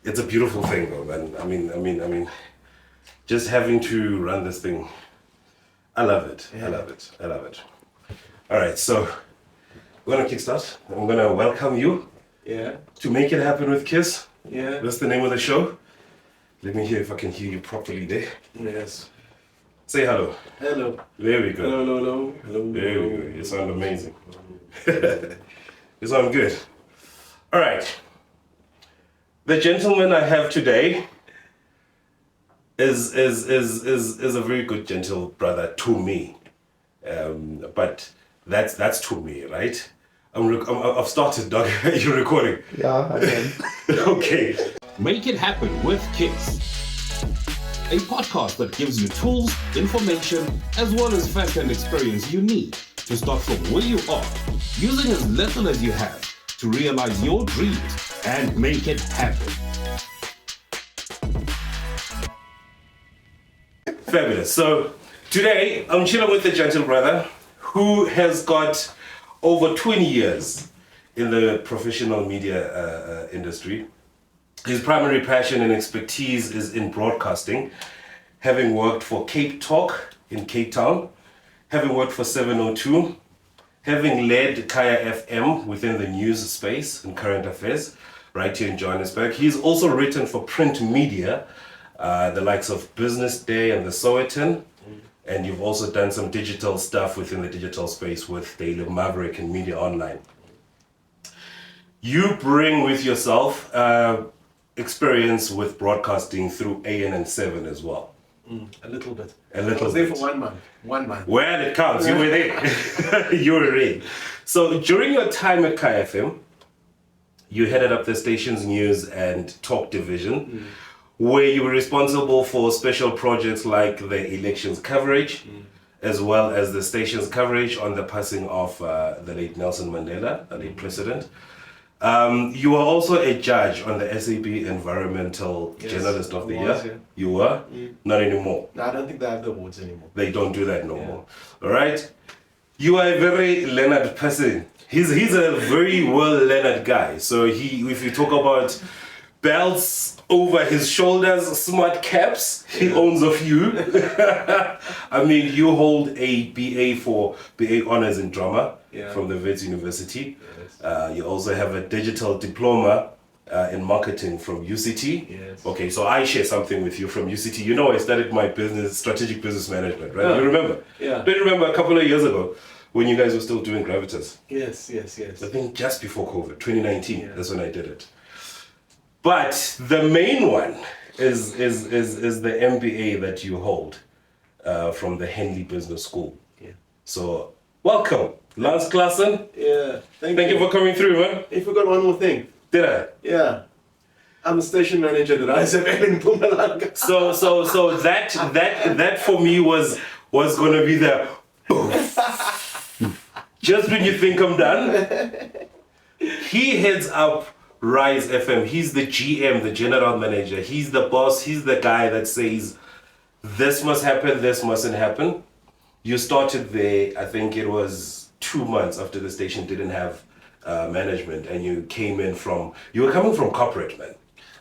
It's a beautiful thing, though, man. I mean, just having to run this thing, I love it. Yeah. I love it. All right, so we're gonna kickstart. I'm gonna welcome you. Yeah. To Make It Happen with Kiss. Yeah. That's the name of the show. Let me hear if I can hear you properly there. Yes. Say hello. Hello. There we go. Hello. There we go. You sound amazing. You sound good. All right. The gentleman I have today is a very good gentle brother to me, but that's to me, right? I've started, Doug. You're recording. Yeah, I am. Okay. Make It Happen with Kids, a podcast that gives you tools, information, as well as first-hand experience you need to start from where you are, using as little as you have to realize your dreams and make it happen. Fabulous. So today I'm chilling with the gentle brother who has got over 20 years in the professional media industry. His primary passion and expertise is in broadcasting, having worked for Cape Talk in Cape Town, having worked for 702, having led Kaya FM within the news space and current affairs right here in Johannesburg. He's also written for print media, the likes of Business Day and the Sowetan. And you've also done some digital stuff within the digital space with Daily Maverick and Media Online. You bring with yourself experience with broadcasting through ANN7 as well. A little bit. A little bit. I was there for 1 month. 1 month. Well, it counts. You were there. You were in. So during your time at KFM, you headed up the station's news and talk division, where you were responsible for special projects like the elections coverage, as well as the station's coverage on the passing of the late Nelson Mandela, the late president. You were also a judge on the SAB Environmental Journalist of the Year. Yeah. You were? Not anymore. No, I don't think they have the awards anymore. They don't do that no more. All right? You are a very learned person. He's a very well-learned guy. So if you talk about belts over his shoulders, smart caps, he owns a few. I mean, you hold a BA Honors in Drama from the Wits University. Yes. You also have a digital diploma in marketing from UCT. Yes. Okay, so I share something with you from UCT. You know, I studied my strategic business management, right? You remember? Yeah. Do you remember a couple of years ago when you guys were still doing Gravitas? Yes. I think just before COVID, 2019, that's when I did it. But the main one is the MBA that you hold from the Henley Business School. Yeah. So welcome, Lance Claasen. Yeah. Thank you for coming through, man. I forgot one more thing. Did I? Yeah. I'm the station manager at ISFM in Mpumalanga. So that for me was gonna be the just when you think I'm done. He heads up Rise FM. He's the GM, the general manager. He's the boss. He's the guy that says, this must happen, this mustn't happen. You started there, I think it was 2 months after the station didn't have management, and you were coming from corporate, man.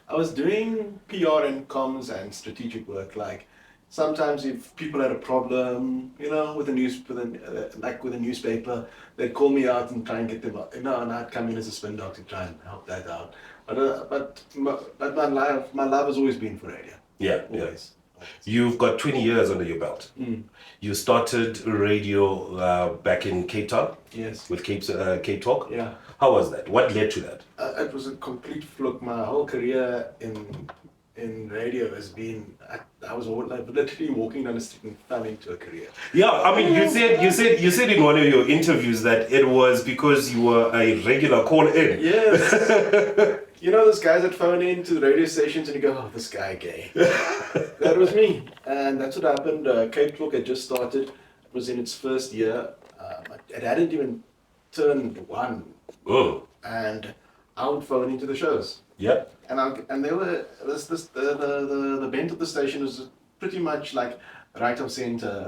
I was doing PR and comms and strategic work. Like sometimes if people had a problem, with a newspaper, they'd call me out and try and get them out. And I'd come in as a spin doc to try and help that out. But my love has always been for radio. Yeah, always. You've got 20 years under your belt. You started radio back in Cape Town. Yes. With Cape Talk. Yeah. How was that? What led to that? It was a complete fluke. My whole career in radio has been, I was literally walking down the street and fell into a career. Yeah, I mean, you said in one of your interviews that it was because you were a regular call-in. Yes. Those guys that phone in to the radio stations and you go, oh, this guy gay. That was me. And that's what happened. Cape Talk had just started. It was in its first year. It hadn't even turned 1. Oh. And I would phone into the shows. Yeah. And they were the bent of the station was pretty much like right of center,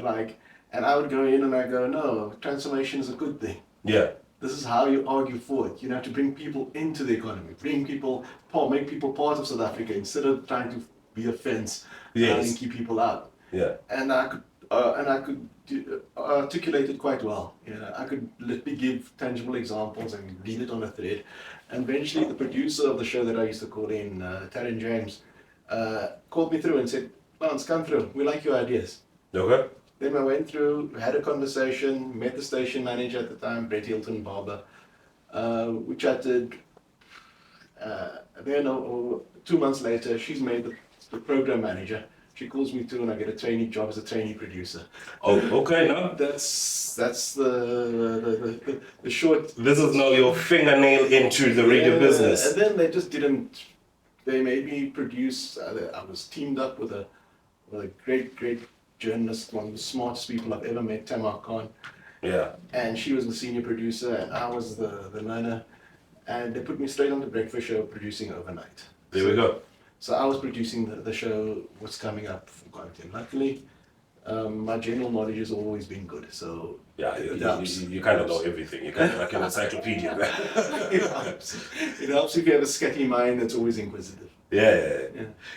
and I would go in and I go, no, transformation is a good thing. Yeah. this is how you argue for it. You have to bring people into the economy, make people part of South Africa instead of trying to be a fence and keep people out. Yeah. And I could articulate it quite well. I could let me give tangible examples and lead it on a thread. And eventually, the producer of the show that I used to call in, Taryn James, called me through and said, "Lance, come through. We like your ideas." Okay. Then I went through, had a conversation, met the station manager at the time, Brett Hilton Barber. We chatted. Then 2 months later, she's made the program manager. She calls me through and I get a trainee job as a trainee producer. Oh, okay, no? That's the short. This is now your fingernail into the radio business. And then they just didn't. They made me produce. I was teamed up with a great journalist, one of the smartest people I've ever met, Tamar Khan. Yeah. And she was the senior producer, and I was the learner. And they put me straight on the breakfast show, producing overnight. There we go. So I was producing the show, what's coming up from content. Luckily, my general knowledge has always been good, so yeah, it helps. You kind of know everything. You kind of like an encyclopedia. It helps. It helps if you have a scatty mind that's always inquisitive. Yeah.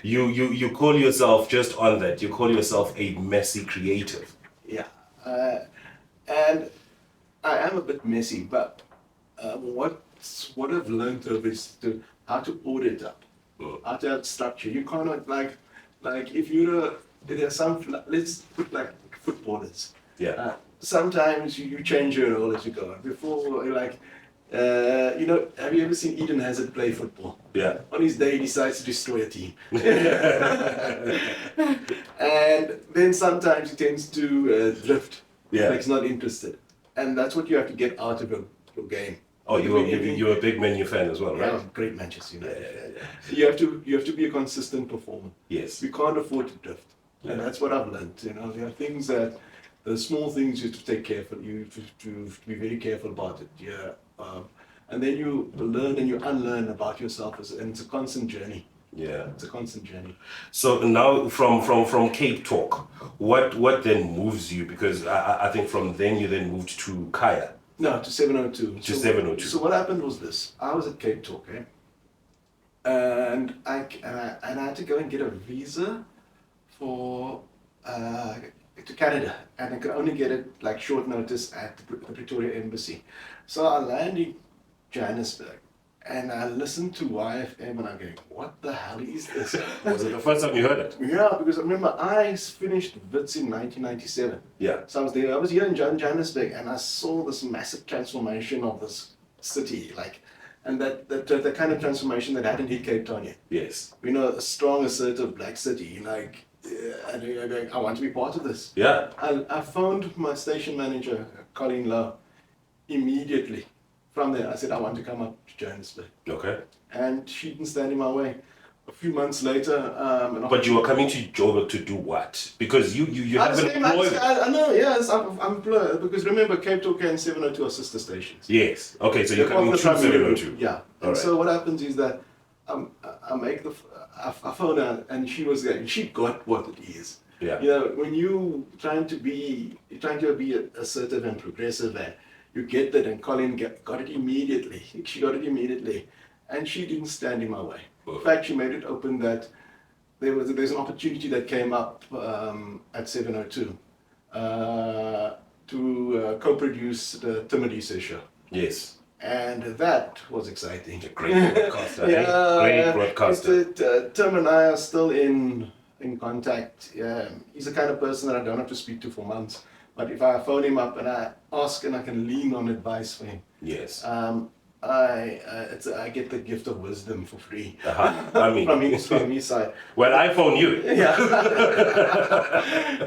You call yourself, just on that, you call yourself a messy creative. Yeah. And I am a bit messy, but what I've learned is how to order it up. How to have structure. You cannot like if there's some, let's put like footballers. Yeah. Sometimes you change your role as you go on. Before have you ever seen Eden Hazard play football? Yeah. On his day he decides to destroy a team. And then sometimes he tends to drift. Yeah. Like he's not interested. And that's what you have to get out of your game. Oh, you're a big Man U fan as well, right? Yeah, great Manchester United. Yeah. You have to be a consistent performer. Yes. We can't afford to drift, and that's what I've learned. There are things the small things you have to take careful. You have to be very careful about it. Yeah. And then you learn and you unlearn about yourself, and it's a constant journey. Yeah. It's a constant journey. So now from Cape Talk, what then moves you? Because I think from then you then moved to Kaya. No, to 702. To 702. So what happened was this. I was at Cape Talk, and I had to go and get a visa to Canada, and I could only get it like short notice at the Pretoria Embassy. So I landed in Johannesburg, and I listened to YFM, and I'm going, what the hell is this? Was it the first time you heard it? Yeah, because I remember I finished WITS in 1997. Yeah. So I was there. I was here in Johannesburg, and I saw this massive transformation of this city, and that kind of transformation that hadn't hit Cape Town yet. Yes. A strong, assertive black city. I want to be part of this. Yeah. I phoned my station manager, Colleen Lowe, immediately. From there, I said, I want to come up to Johannesburg. Okay. And she didn't stand in my way. A few months later... but you were coming to Joburg to do what? Because you have an employment. I know, yes, I'm employed. Because remember, Cape Talk and 702 are sister stations. Yes. Okay, so you're coming to 702. Yeah. And so what happens is that I phone her, and she got what it is. Yeah. When you trying to be assertive and progressive, and you get that, and Colin got it immediately. She got it immediately, and she didn't stand in my way. In fact, she made it open that there's an opportunity that came up at 702 to co-produce the Timidise show. Yes. And that was exciting. A great broadcaster. Great broadcaster. Tim and I are still in contact. He's the kind of person that I don't have to speak to for months. But if I phone him up and I ask and I can lean on advice for him, yes, I get the gift of wisdom for free. I mean, from his side. Well, I phone you. Yeah,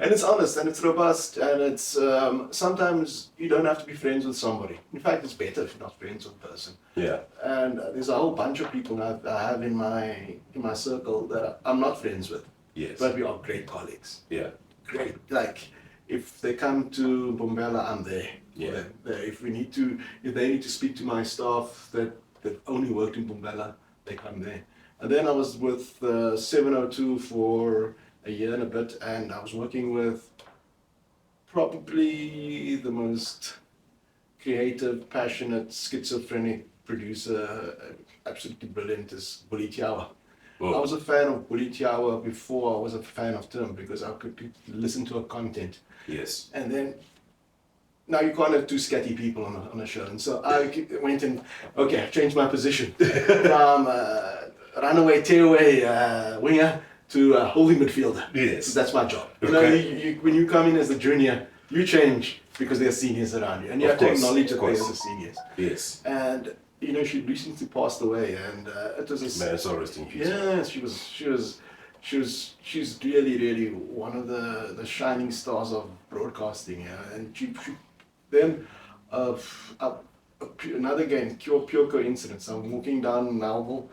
and it's honest and it's robust, and it's sometimes you don't have to be friends with somebody. In fact, it's better if you're not friends with a person. Yeah. And there's a whole bunch of people I have in my circle that I'm not friends with. Yes. But we are great colleagues. Yeah. Great. If they come to Bombela, I'm there. Yeah. If they need to speak to my staff that only worked in Bombela, they come there. And then I was with 702 for a year and a bit, and I was working with probably the most creative, passionate, schizophrenic producer, absolutely brilliant, is Bully Tiawa. I was a fan of Bully Tiawa before I was a fan of Tim, because I could listen to her content. Yes. And then, now you can't have two scatty people on a show. And so I went and, okay, I changed my position from runaway, tearaway winger to holding midfielder. Yes. So that's my job. Okay. You when you come in as a junior, you change because there are seniors around you. And you have to acknowledge that there are seniors. Yes. And, she recently passed away, and it was a... Man, so rest in peace. Yeah, she's really one of the shining stars of broadcasting, and she then another game, pure coincidence. I'm walking down Melville,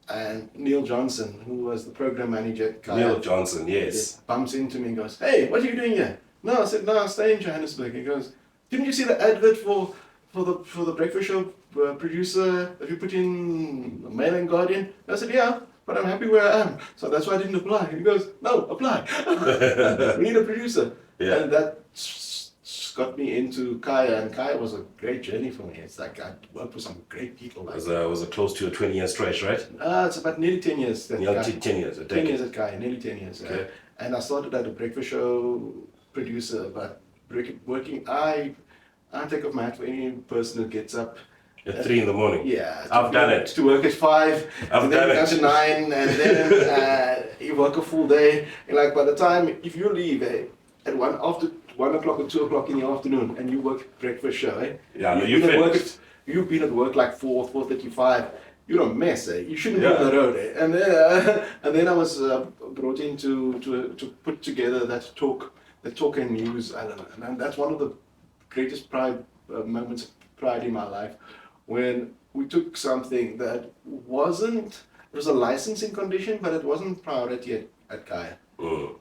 and Neil Johnson, who was the program manager at Kaya, Neil Johnson, yes. bumps into me and goes, "Hey, what are you doing here?" No, I said, "No, I stay in Johannesburg." He goes, "Didn't you see the advert for the breakfast show producer that you put in the Mail and Guardian?" I said, "Yeah, but I'm happy where I am, so that's why I didn't apply." He goes, "No, apply. We need a producer." Yeah. And that got me into Kaya, and Kaya was a great journey for me. It's like I worked with some great people. It was a close to a 20-year stretch, right? It's about nearly 10 years. 10 years, a 10 years at Kaya, nearly 10 years. Okay. And I started as a breakfast show producer, but working, I take off my hat for any person who gets up at 3 in the morning. Yeah, I've done it. To work at 5, I've and done then it. to 9, and then you work a full day. And like by the time, if you leave at 1 o'clock or 2 o'clock in the afternoon, and you work breakfast show, Yeah, no, you've you been at work finished. you've been at work like 4:35. You're a mess, You shouldn't be Yeah. on the road, And then I was brought in to put together that talk and news element, and that's one of the greatest moments of pride in my life, when we took something that it was a licensing condition, but it wasn't priority at Kaya.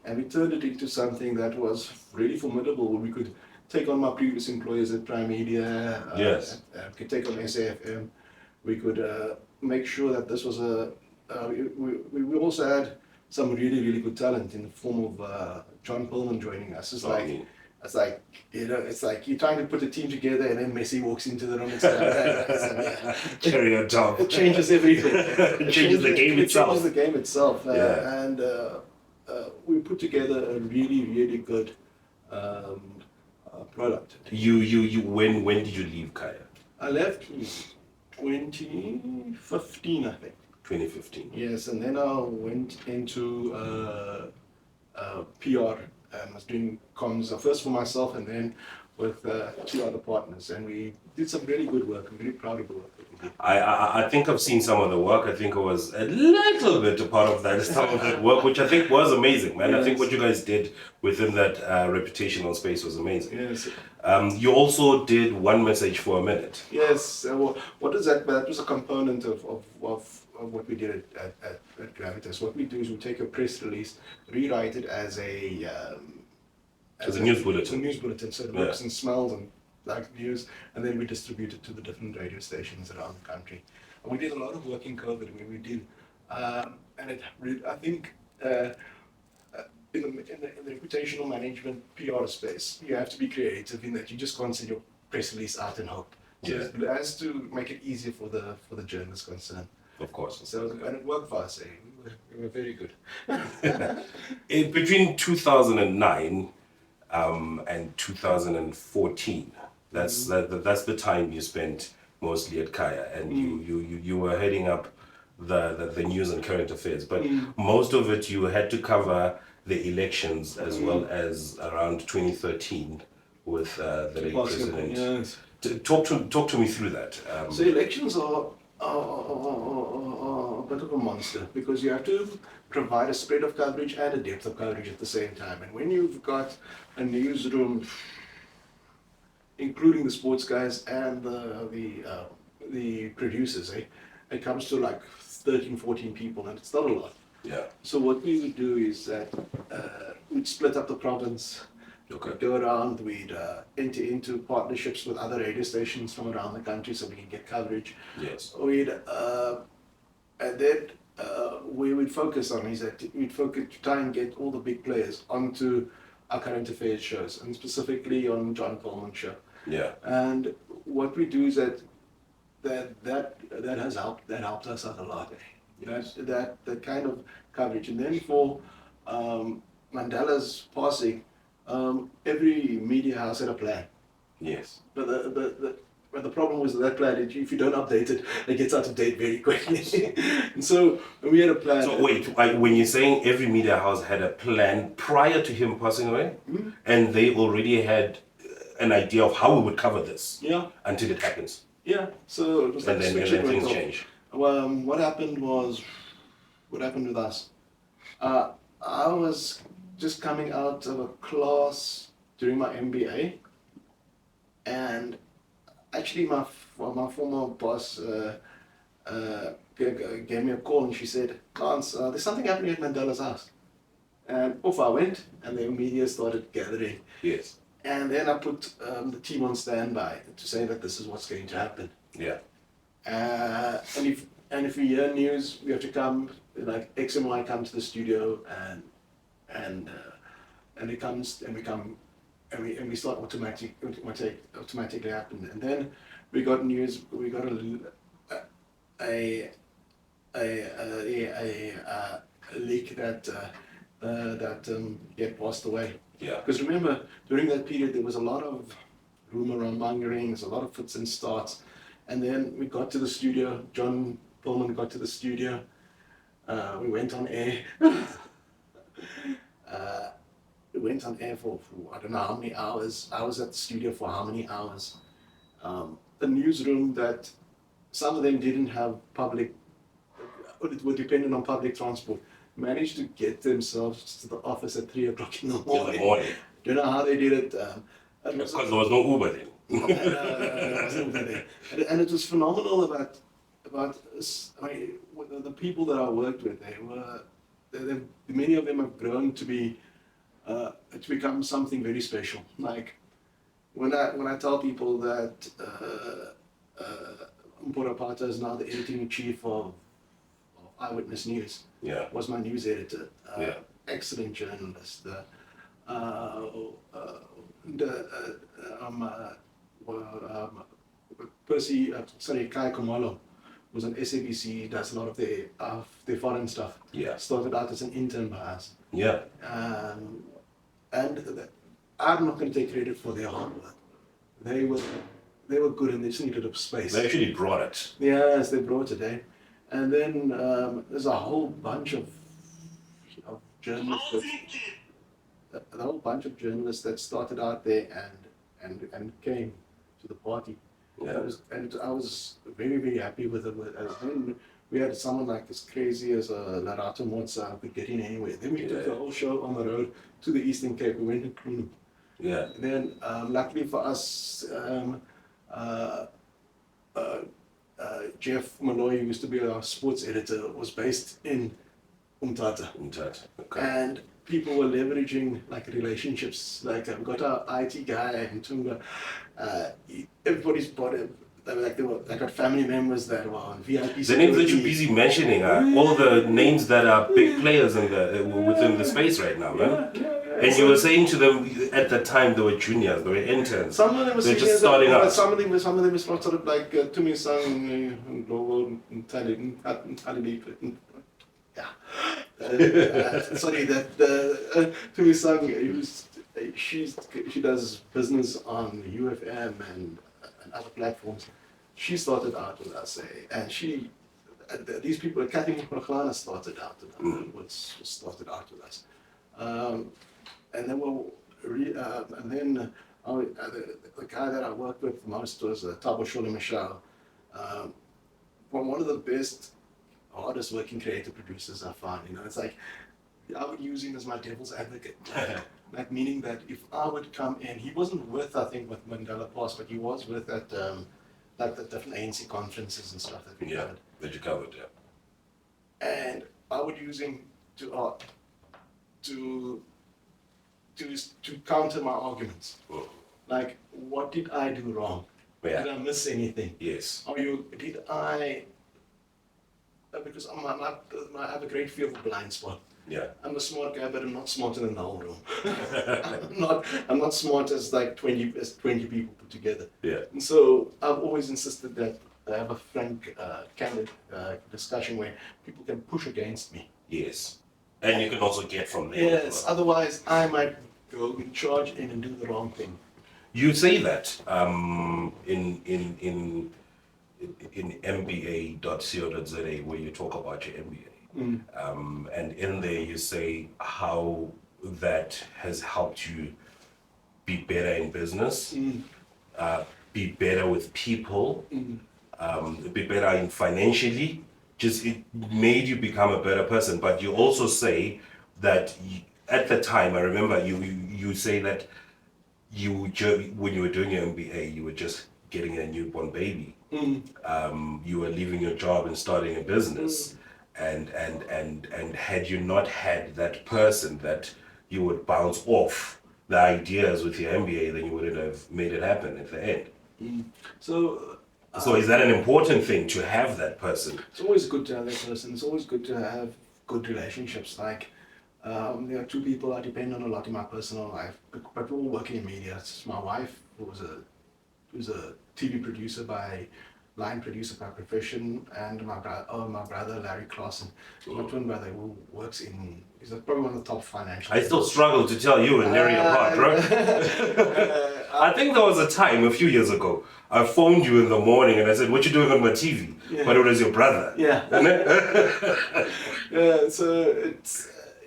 And we turned it into something that was really formidable, where we could take on my previous employers at Prime Media, Yes. could take on SAFM, we could make sure that this was we also had some really good talent in the form of John Pullman joining us. It's like you're trying to put a team together, and then Messi walks into the room and says, Carry on top. it changes everything. It changes the game itself. It changes the game itself. Yeah. And we put together a really good product. When did you leave Kaya? I left in 2015, I think. 2015. Yes, and then I went into PR, and was doing comms first for myself, and then with 2 other partners, and we did some really good work. I'm really proud of the work that we did. I think I've seen some of the work. I think I was a little bit a part of that, some of that work, which I think was amazing, man. Yes. I think what you guys did within that reputational space was amazing. Yes. You also did One Message for a Minute. Yes. Well, what is that? That was a component of what we did at Gravitas. What we do is we take a press release, rewrite it as a news bulletin. As a news bulletin, so it looks and smells and like news, and then we distribute it to the different radio stations around the country. And we did a lot of work in COVID where we did, and I think in the reputational management PR space, you have to be creative in that you just can't send your press release out and hope. So it has to make it easier for the journalists concerned. Of course. So, and it worked for us. We were very good. Between 2009 and 2014, that's the time you spent mostly at Kaya, and you were heading up the news and current affairs, but most of it you had to cover the elections as well as around 2013 with the late president. Yes. Talk to me through that. So elections are a bit of a monster, because you have to provide a spread of coverage and a depth of coverage at the same time. And when you've got a newsroom, including the sports guys and the producers, it comes to like 13, 14 people, and it's not a lot. Yeah. So what we would do is that we'd split up the province. Okay. We'd go around, we'd enter into partnerships with other radio stations from around the country so we can get coverage. Yes. And then we would focus on is that we'd focus to try and get all the big players onto our current affairs shows, and specifically on John Coleman's show. Yeah. And what we do is that has helped us out a lot. Yes. That kind of coverage, and then for Mandela's passing, every media house had a plan. Yes. But the problem was that plan, if you don't update it, it gets out of date very quickly. And so we had a plan. So wait, when you're saying every media house had a plan prior to him passing away, and they already had an idea of how we would cover this, Yeah. until it happens, Yeah. So it was like and then switching things went off. change. What happened with us? I was just coming out of a class during my MBA, and actually my former boss gave me a call, and she said, "Lance, there's something happening at Mandela's house." And off I went, and the media started gathering. Yes. And then I put the team on standby to say that this is what's going to happen. Yeah. And if we hear news, we have to come, like X and Y come to the studio, and it comes, and we start automatically happen. And then we got news. We got a leak that he had passed away. Yeah. Because remember, during that period, there was a lot of rumor and mongerings, a lot of fits and starts. And then we got to the studio. John Pullman got to the studio. We went on air. We went on air for I don't know how many hours. I was at the studio for how many hours. The newsroom that some of them didn't have public, were dependent on public transport, managed to get themselves to the office at 3 o'clock in the morning. Don't know how they did it. Because there was no Uber then. And it was phenomenal about the people that I worked with. Many of them have grown to become something very special. Like when I tell people that Mpora Pata is now the editing chief of Eyewitness News. Yeah. Was my news editor. Yeah. Excellent journalist. Kai Komalo was on SABC, does a lot of their foreign stuff. Yeah. Started out as an intern by us. Yeah. And I'm not going to take credit for their hard work. They were good, and they just needed a space. They actually brought it. Yes, they brought it, eh? And then there's a whole bunch of journalists. A whole bunch of journalists that started out there and came to the party. Yeah. And I was very, very happy with it. And we had someone like as crazy as Larato Motsa who could get in anywhere. Then we took the whole show on the road to the Eastern Cape. We went to Kroonum. Yeah. And then, luckily for us, Jeff Malloy, who used to be our sports editor, was based in Umtata. Okay. And people were leveraging like relationships. Like we got our IT guy in Tunga. Everybody's bought it. They got family members that were on VIP. The names that you're busy mentioning are all the names that are big players within the space right now, man. Yeah. And you were saying to them at the time they were juniors, they were interns. Some of them were just starting out. Some of them were sort of like Tumi Sang, sorry, that Tumi Sang, she does business on UFM and other platforms. She started out with us, and these people, Kathy Mkhoglana started out with us. And then the guy that I worked with most was Thabo Shole Michelle, one of the best, hardest working creative producers I found. It's like I would use him as my devil's advocate. Like meaning that if I would come in, he wasn't with, I think, with Mandela Pass, but he was with at like the different ANC conferences and stuff that we covered. That you covered, yeah. And I would use him to counter my arguments. Oh. Like, what did I do wrong? Yeah. Did I miss anything? Yes. Because I have a great fear of a blind spot. Yeah. I'm a smart guy, but I'm not smarter than the whole room. I'm not smart as like 20 people put together. Yeah. And so I've always insisted that I have a frank, candid discussion where people can push against me. Yes. And you can also get from there. Yes, otherwise I might go in charge and do the wrong thing. You say that in mba.co.za where you talk about your MBA. And in there you say how that has helped you be better in business, be better with people, be better in financially. Just it made you become a better person. But you also say that at the time, I remember you say that when you were doing your MBA, you were just getting a newborn baby. You were leaving your job and starting a business. And had you not had that person that you would bounce off the ideas with your MBA, then you wouldn't have made it happen at the end. So is that an important thing to have that person? it's always good to have that person. It's always good to have good relationships. Like there are two people I depend on a lot in my personal life, but we're all working in media. It's my wife, who's a TV producer line producer by profession, and my brother Larry Claasen, my twin brother, who works he's probably one of the top financial. I still struggle to tell you and Larry apart, right? I think there was a time a few years ago, I phoned you in the morning and I said, "What you doing on my TV?" Yeah. But it was your brother. Yeah. Yeah. So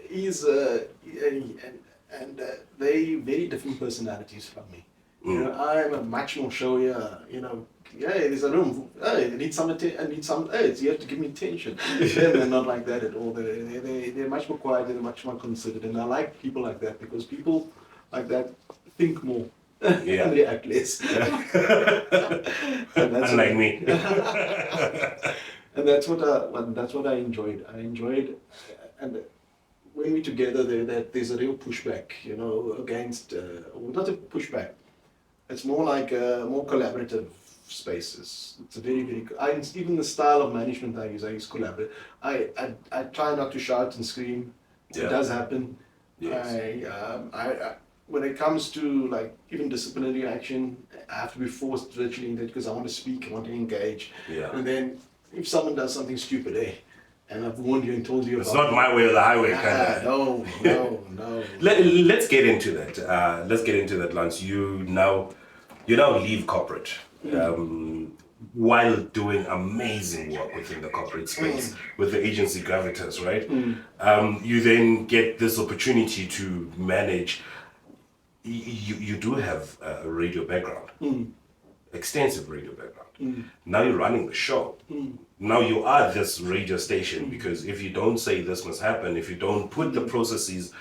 he's and they very different personalities from me. You know, I'm a much more showier. You know, hey, there's a room. Hey, I need some attention. Hey, you have to give me attention. They're not like that at all. They're much more quiet. They're much more considerate, and I like people like that because people like that think more. Yeah. And react less. Unlike me. And that's what I enjoyed. And when we're together, there's a real pushback, you know, against, not a pushback. It's more like more collaborative spaces. It's a very, even the style of management I use collaborative. I try not to shout and scream. Yeah. It does happen. Yes. When it comes to like even disciplinary action, I have to be forced virtually in that because I want to speak, I want to engage. Yeah. And then if someone does something stupid, and I've warned you and told you It's about not my way or the highway, kind of. No. Let's get into that. Let's get into that, Lance. You now leave corporate while doing amazing work within the corporate space with the agency Gravitas, right? You then get this opportunity to manage. You do have a radio background, extensive radio background. Now you're running the show. Now you are this radio station because if you don't say this must happen, if you don't put the processes,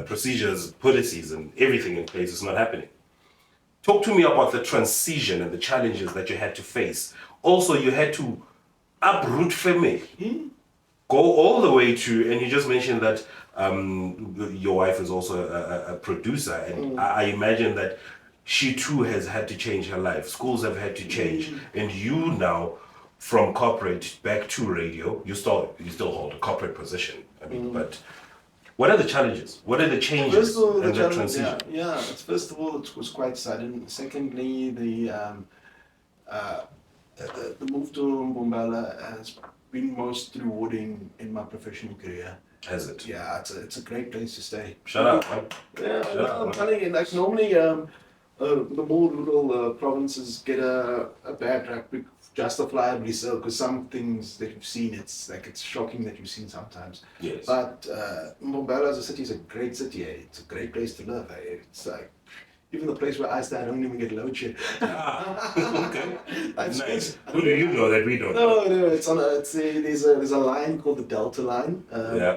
procedures, policies, and everything in place, it's not happening. Talk to me about the transition and the challenges that you had to face. Also, you had to uproot family, go all the way to, and you just mentioned that your wife is also a producer, and I imagine that she too has had to change her life. Schools have had to change, and you now, from corporate back to radio, you still hold a corporate position. I mean, but what are the challenges? What are the changes and the transition? Yeah. First of all, it was quite sudden. Secondly, the move to Mbombela has been most rewarding in my professional career. Has it? Yeah, it's a great place to stay. Shut up, man. Yeah, I'm telling you, like normally the more rural provinces get a bad rap, justifiably so, because some things that you've seen, it's shocking that you've seen sometimes. Yes. But Mbombela as a city is a great city. It's a great place to live. It's like even the place where I stay, I don't even get load shed. Okay. Nice. Who do you know that we don't? No, there's a line called the Delta Line,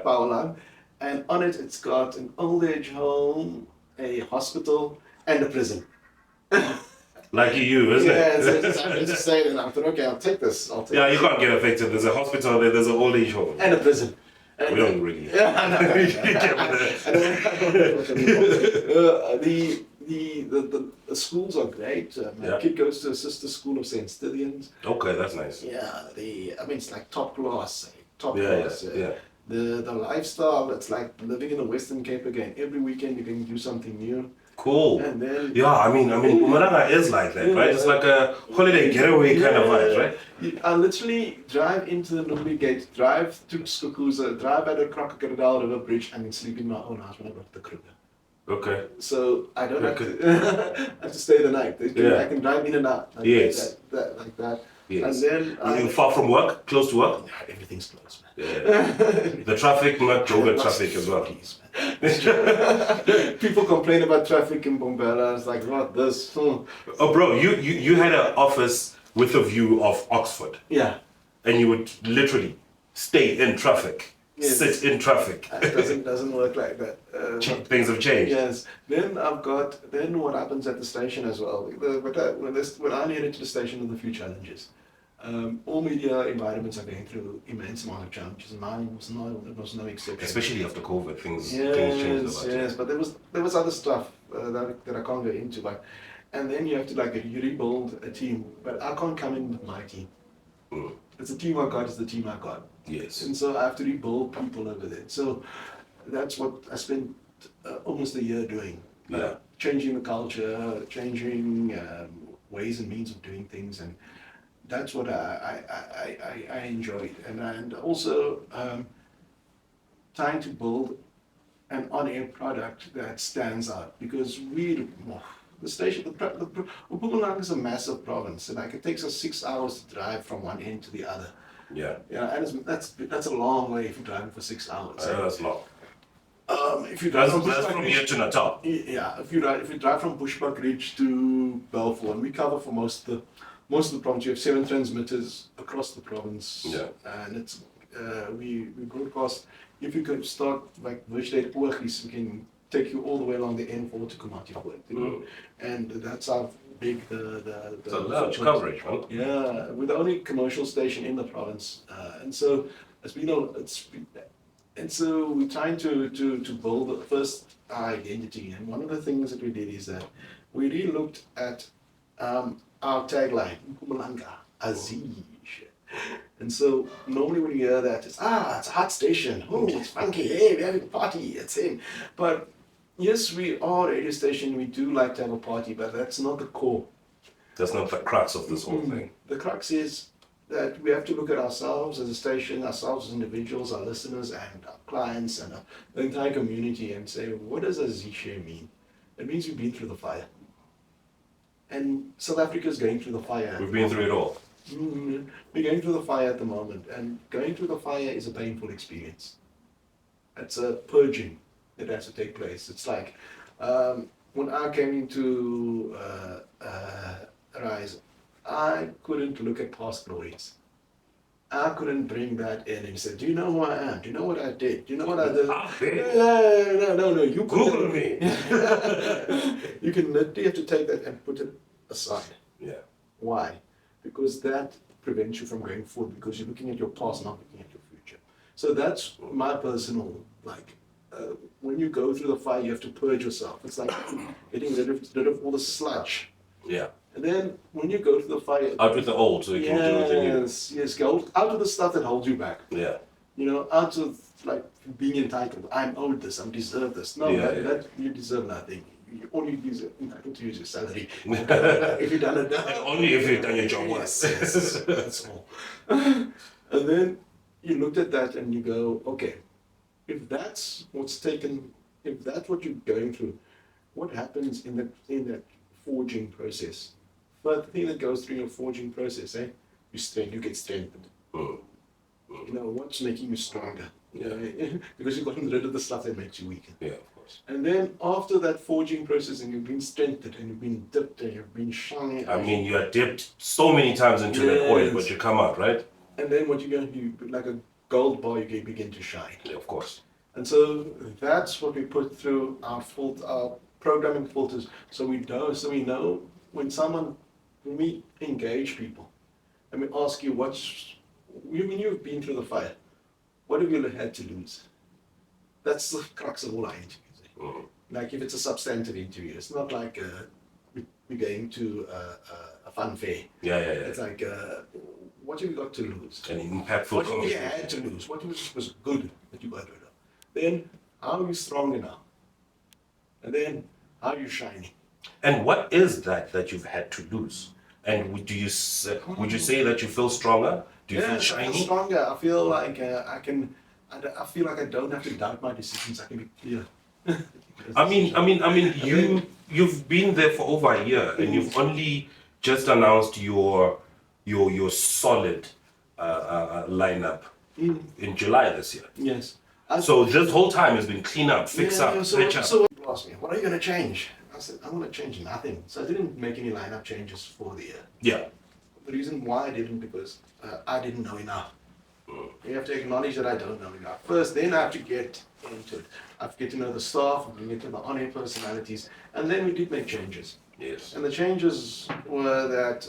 power line, and on it's got an old age home, a hospital, and a prison. Lucky you, isn't it? Yeah, I'm just saying, and I thought, okay, I'll take this. Yeah, you can't get affected. There's a hospital there, there's an old age home. And a prison. We don't really. Yeah, I know. The schools are great. My kid goes to a sister school of St. Stithians. Okay, that's nice. Yeah, it's like top class. Yeah. the lifestyle, it's like living in the Western Cape again. Every weekend you can do something new. Cool. And then Yeah, I mean, Mpumalanga is like that, right? It's like a holiday getaway kind of vibe, right? I literally drive into the Numbi Gate, drive to Skukuza, drive at the Crocodile River Bridge, and then sleep in my own house when I go to the Kruger. Okay. So I don't have to, have to stay the night. I can drive in and out. Like Yes. like that. Yes. And then You far from work? Close to work? yeah, everything's close, man. Yeah. The traffic, not Joburg traffic as well. Please, man. People complain about traffic in Bombela. It's like, what this? Oh, bro, you had an office with a view of Oxford, Yeah. and you would literally stay in traffic, Yes. sit in traffic. It doesn't work like that. Things have changed. Yes. Then what happens at the station as well. When I headed to the station, there were a few challenges. All media environments are going through immense amount of challenges, and mine was no exception. Especially after COVID, things changed a lot. Yes, but there was other stuff that I can't go into. But and then you have to you rebuild a team. But I can't come in with my team. Mm. It's the team I got. It's the team I got. Yes. And so I have to rebuild people over there. So that's what I spent almost a year doing. Yeah. Changing the culture, changing ways and means of doing things, and that's what I enjoyed. And also trying to build an on-air product that stands out, because the station, Mpumalanga is a massive province, and it takes us 6 hours to drive from one end to the other. Yeah. Yeah, and that's a long way if you're driving for 6 hours. That's long. If you drive That's from here to Natal. yeah, if you drive from Bushbuck Ridge to Balfour, and we cover for most of the province. You have 7 transmitters across the province. Yeah. And it's we broadcast. If you could start like virtually at Oortjies, we can take you all the way along the N4 to Komatipoort, you know? And that's how big the It's a large coverage, man. yeah, we're the only commercial station in the province, and so so we're trying to build first our identity. And one of the things that we did is that we really looked at our tagline, Mpumalanga, Aziz. And so normally when you hear that, it's a hot station. Oh, it's funky. Hey, we're having a party. It's him. But yes, we are a radio station. We do like to have a party, but that's not the core. That's not the crux of this whole thing. The crux is that we have to look at ourselves as a station, ourselves as individuals, our listeners and our clients and the entire community, and say, what does a Z-share mean? It means we've been through the fire. And South Africa is going through the fire. We've been through it all. We're going through the fire at the moment, and going through the fire is a painful experience. It's a purging that has to take place. It's like when I came into Rise, I couldn't look at past glories. I couldn't bring that in and say, do you know who I am? Do you know what I did? Do you know what I did? No, you Google me. You can literally have to take that and put it aside. Yeah. Why? Because that prevents you from going forward, because you're looking at your past, not looking at your future. So that's my personal, when you go through the fire, you have to purge yourself. It's like getting rid of all the sludge. Yeah. And then when you go through the fire, Out with the old so you can do the new. Yes, go out of the stuff that holds you back. Yeah. Out of being entitled. I'm owed this. I'm deserved this. No, that you deserve nothing. You only entitled to use your salary. If you've done it now. Only if you've done your job well. Yes, that's all. And then you looked at that and you go, okay, if that's what's taken, if that's what you're going through, what happens in that forging process? But the thing that goes through your forging process, you get strengthened. What's making you stronger? Because you've gotten rid of the stuff that makes you weaker. Yeah, of course. And then after that forging process, and you've been strengthened, and you've been dipped, and you've been shiny. I mean, you are dipped so many times into that oil, but you come out, right? And then what you're going to do, like a gold bar, you begin to shine. Yeah, of course. And so that's what we put through our programming filters, so we know when we engage people, and we ask you when you've been through the fire, what have you had to lose? That's the crux of all our interviews. Like if it's a substantive interview, it's not like we're going to a fun fair. Yeah. It's like, what have you got to lose? An impactful What have you conversation. had to lose? What was good that that you got rid of. Then, how are you stronger now? And then, how are you shining? And what is that you've had to lose? And would you say that you feel stronger? Do you feel I feel shiny? stronger. I feel like I feel like I don't have to doubt my decisions. I can be clear. You've been there for over a year, and you've only just announced your solid lineup in July this year. Yes. So this whole time has been clean up, fix up, stretch up. So people asked me, what are you going to change? I said, I want to change nothing. So I didn't make any lineup changes for the year. Yeah. The reason why I didn't, because I didn't know enough. You have to acknowledge that I don't know enough. First, then I have to get into it. I have to get to know the staff, I get to know the on-air personalities, and then we did make changes. Yes. And the changes were that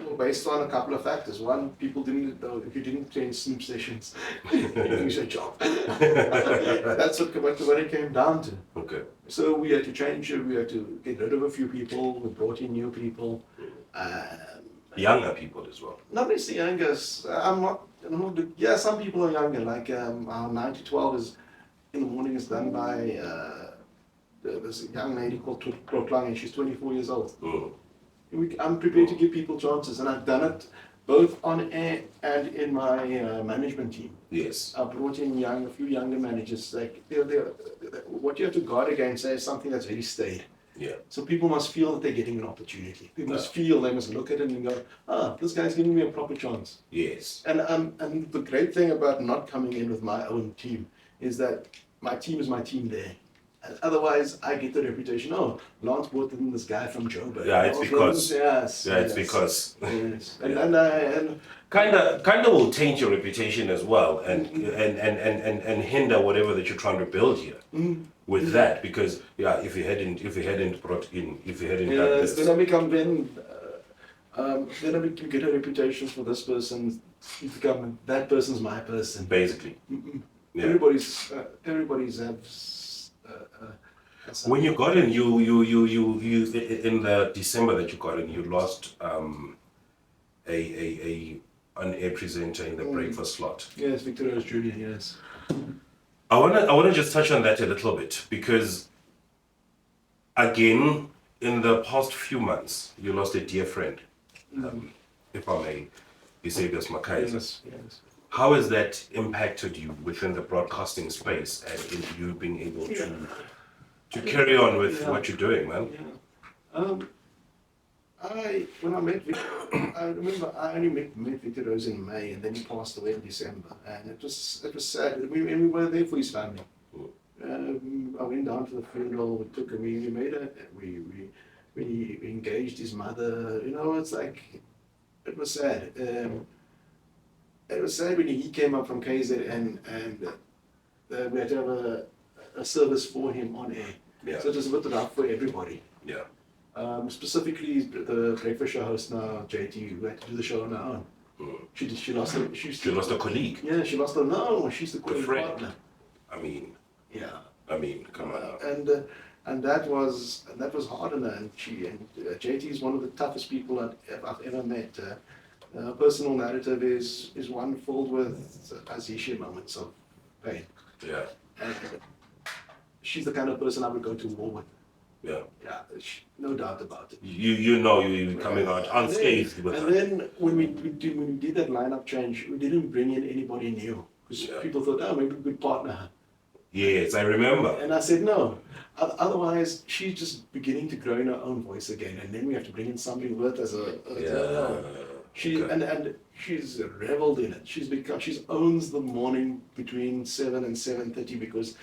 were based on a couple of factors. One, people didn't know if you didn't change sleep sessions, you lose your job. That's what it came down to. Okay. So we had to change it. We had to get rid of a few people. We brought in new people. Younger people as well. Not necessarily younger. Yeah, some people are younger. Like our 9 to 12 is in the morning is done by this young lady called Claasen. She's 24 years old. I'm prepared to give people chances, and I've done it both on air and in my management team. Yes. I brought in a few younger managers. Like what you have to guard against is something that's very staid. Yeah. So people must feel that they're getting an opportunity. They must feel, they must look at it and go, this guy's giving me a proper chance. Yes. And the great thing about not coming in with my own team is that my team is my team there. And otherwise, I get the reputation, Lance brought in this guy from Joburg. Yeah, it's because. Yes. Yeah, it's because. Yes. Yeah. And Kind of will taint your reputation as well, and hinder whatever that you're trying to build here with that, because if you hadn't done this, then I become then I get a reputation for this person. You become that person's my person. basically. Yeah. Everybody's has. When you got in, you in the December that you got in, you lost an air presenter in the breakfast slot. Yes, Victor Rose Jr. Yes. I wanna just touch on that a little bit, because again, in the past few months, you lost a dear friend, if I may, Eusebius Mckaiser. Yes. Yes. How has that impacted you within the broadcasting space, and in you being able to carry on with what you're doing, man? Yeah. When I met Victor, I remember I only met Victor Rose in May, and then he passed away in December, and it was sad. We were there for his family. I went down to the funeral. We engaged his mother. It's like it was sad. It was sad when he came up from KZ and we had to have a service for him on air. Yeah. So it was a bit rough for everybody. Yeah. Specifically, the breakfast show host now, JT, who had to do the show on her own. She lost a colleague. Yeah, she's the friend. partner. Come on. And that was hard on her. And JT is one of the toughest people I've ever met. Her personal narrative is one filled with Azisha moments of pain. Yeah. And she's the kind of person I would go to war with. Yeah. Yeah, no doubt about it. You're coming out unscathed with and that. then when we did that lineup change, we didn't bring in anybody new, because people thought, maybe we could partner her. Yes, I remember. And I said no. Otherwise, she's just beginning to grow in her own voice again, and then we have to bring in somebody with as and she's reveled in it. She owns the morning between 7 and 7:30 because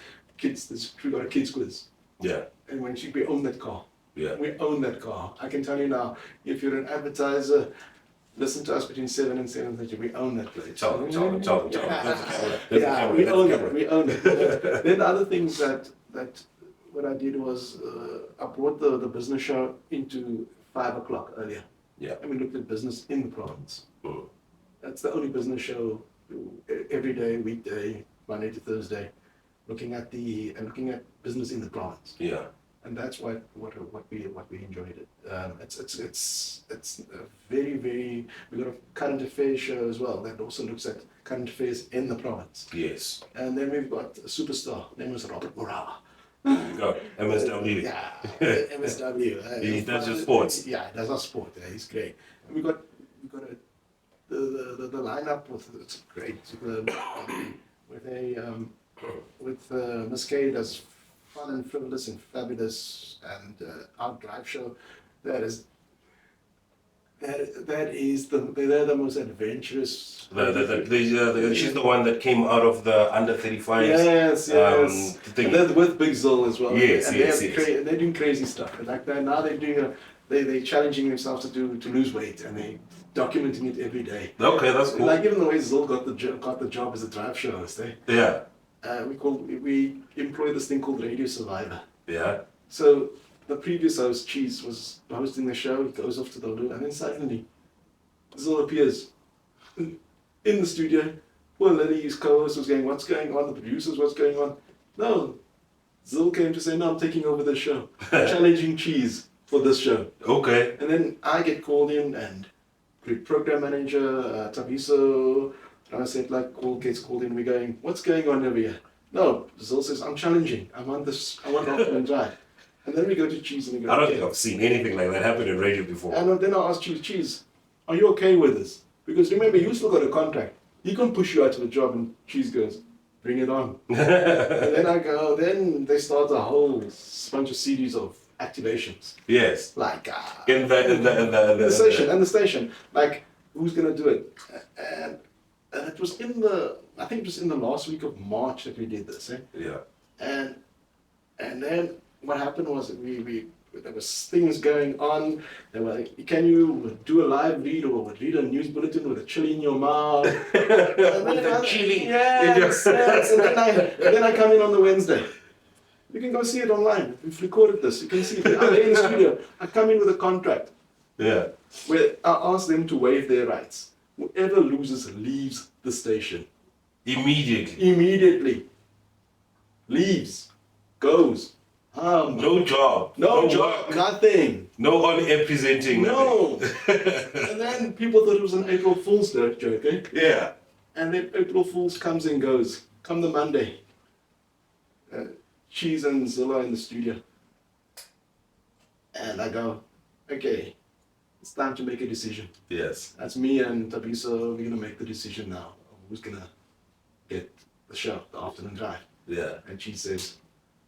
we got a kids quiz. Yeah. And when we own that car. Yeah. We own that car. I can tell you now, if you're an advertiser, listen to us between 7 and 7:30. We own that place. Tell them. Yeah, we own it. Then the other things that what I did was I brought the business show into 5 o'clock earlier. Yeah. And we looked at business in the province. That's the only business show every day, weekday, Monday to Thursday, looking at business in the province. Yeah. and that's what we enjoyed it. It's a very, very. We got a current affairs show as well that also looks at current affairs in the province. Yes. And then we've got a superstar. Name was Robert Morala. There you go. MSW. Yeah, MSW. He does your sports. Yeah, he does our sport. Yeah, he's great. And we got the lineup with it's great. With Mckaiser does fun and frivolous and fabulous and our drive show. That is they're the most adventurous. She's the one that came out of the under 35. Yes. Thing. And they're with Big Zil as well. Yes, and yes. And they're doing crazy stuff. And like now they're doing they're challenging themselves to lose weight and they documenting it every day. Okay, that's cool. Like even the way Zil got the job as a drive show host, eh? Yeah. We employ this thing called Radio Survivor. Yeah. So the previous host, Cheese, was hosting the show. He goes off to the loo, and then suddenly Zil appears in the studio. Poor Lily, his co-host, was going, "What's going on?" The producers, "What's going on?" No, Zil came to say, "No, I'm taking over the show, challenging Cheese for this show." Okay. And then I get called in, and program manager Tabiso, I said gets called in. We're going, "What's going on over here?" No, Zil says, "I'm challenging. I want afternoon drive." And then we go to Cheese and we go, I don't think I've seen anything like that happen in radio before. And then I asked Cheese, "Are you okay with this?" Because remember, you still got a contract. He can push you out of the job, and Cheese goes, "Bring it on." And then I go, then they start a whole bunch of series of activations. Yes. Like In the station. Like, who's gonna do it? And it was I think it was in the last week of March that we did this, eh? Yeah. And then what happened was there was things going on. They were like, "Can you do a live read or read a news bulletin with a chili in your mouth?" With a chili. Yes. And then I come in on the Wednesday. You can go see it online. We've recorded this. You can see it. I'm in the studio. I come in with a contract. Yeah. Where I ask them to waive their rights. Whoever loses leaves the station. Immediately. Leaves. Goes. No job. No job. Work. Nothing. No on air presenting. No. And then people thought it was an April Fool's joke, eh? Yeah. And then April Fool's comes and goes. Come the Monday. Cheese and Zilla in the studio. And I go, "Okay, it's time to make a decision." Yes. That's me and Tabiso. We're going to make the decision now. Who's going to get the show, the afternoon drive? Yeah. And she says,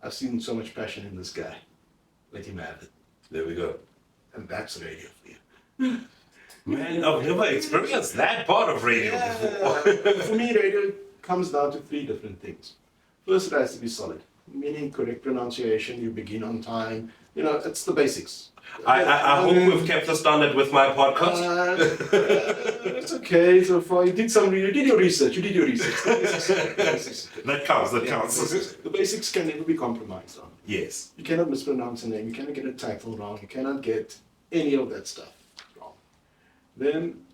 "I've seen so much passion in this guy. Let him have it." There we go. And that's radio for you. Man, I've never experienced that part of radio before. For me, radio comes down to three different things. First, it has to be solid, meaning correct pronunciation, you begin on time. It's the basics. I hope we've kept the standard with my podcast. It's okay so far. You did your research. That counts. The basics can never be compromised on. Yes. You cannot mispronounce a name. You cannot get a title wrong. You cannot get any of that stuff wrong. Then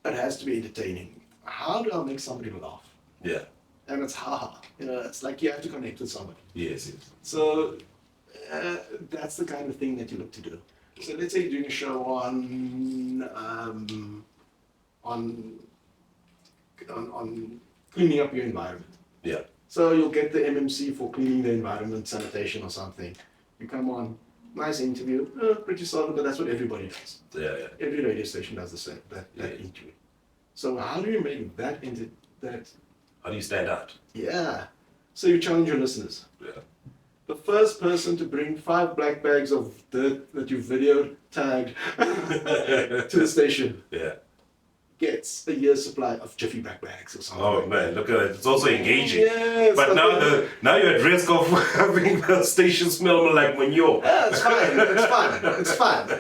it has to be entertaining. How do I make somebody laugh? Yeah. And it's haha. It's like you have to connect with somebody. Yes. So that's the kind of thing that you look to do. So let's say you're doing a show on cleaning up your environment. Yeah. So you'll get the MMC for cleaning the environment, sanitation or something. You come on, nice interview, pretty solid, but that's what everybody does. Yeah. Every radio station does the same, that interview. So how do you make that How do you stand out? Yeah. So you challenge your listeners. Yeah. The first person to bring 5 black bags of dirt that you videoed, tagged to the station gets a year's supply of Jiffy black bags or something. Oh man, look at it. It's also engaging. Yes, but now you're at risk of having the station smell like manure. Yeah, it's fine.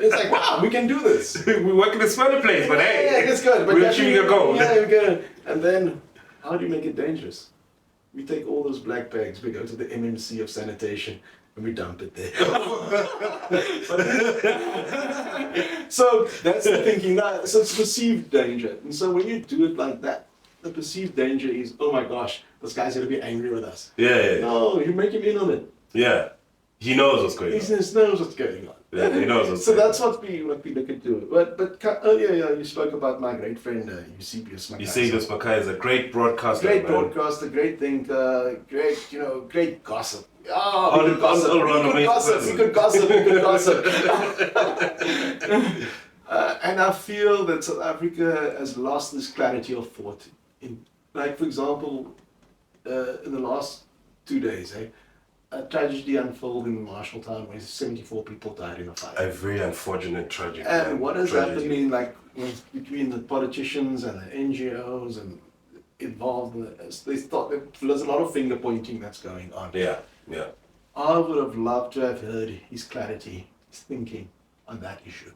It's like, wow, we can do this. We work in a smelly place, but hey. Yeah, it's good. But we're achieving a goal. Yeah, we're good. And then, how do you make it dangerous? We take all those black bags, we go to the MMC of sanitation, and we dump it there. So that's the thinking. So it's perceived danger. And so when you do it like that, the perceived danger is, oh my gosh, this guy's going to be angry with us. Yeah. No, you make him in on it. Yeah. He knows what's going He on. just knows what's going on. Yeah, he knows what's So going that's what we look into. But earlier you spoke about my great friend Eusebius Mckaiser. Eusebius Mckaiser, great broadcaster. Great man. broadcaster, great thinker, great gossip. All- We could gossip. all around We amazing could gossip. We could gossip. And I feel that South Africa has lost this clarity of thought. Like, for example, in the last 2 days, a tragedy unfolded in Marshalltown where 74 people died in a fire. A very unfortunate tragedy. And what is tragedy. happening, like, between the politicians and the NGOs and involved in this, they thought that there's a lot of finger pointing that's going on. Yeah. I would have loved to have heard his clarity, his thinking on that issue.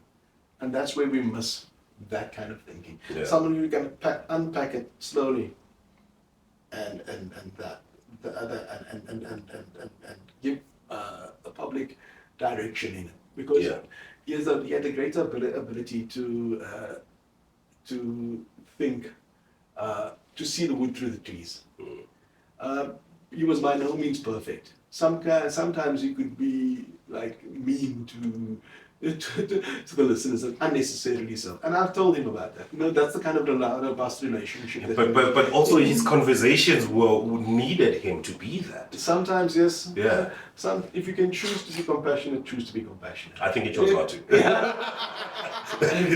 And that's where we miss that kind of thinking. Yeah. Someone who can unpack it slowly and give the public direction in it. Because Yeah. he had a greater ability to think, to see the wood through the trees. He was by no means perfect. Sometimes he could be like mean to the listeners, and unnecessarily so. And I've told him about that. That's the kind of robust relationship. But also his conversations needed him to be that. Sometimes, yes. Yeah. If you can choose to be compassionate, choose to be compassionate. I think he chose not to.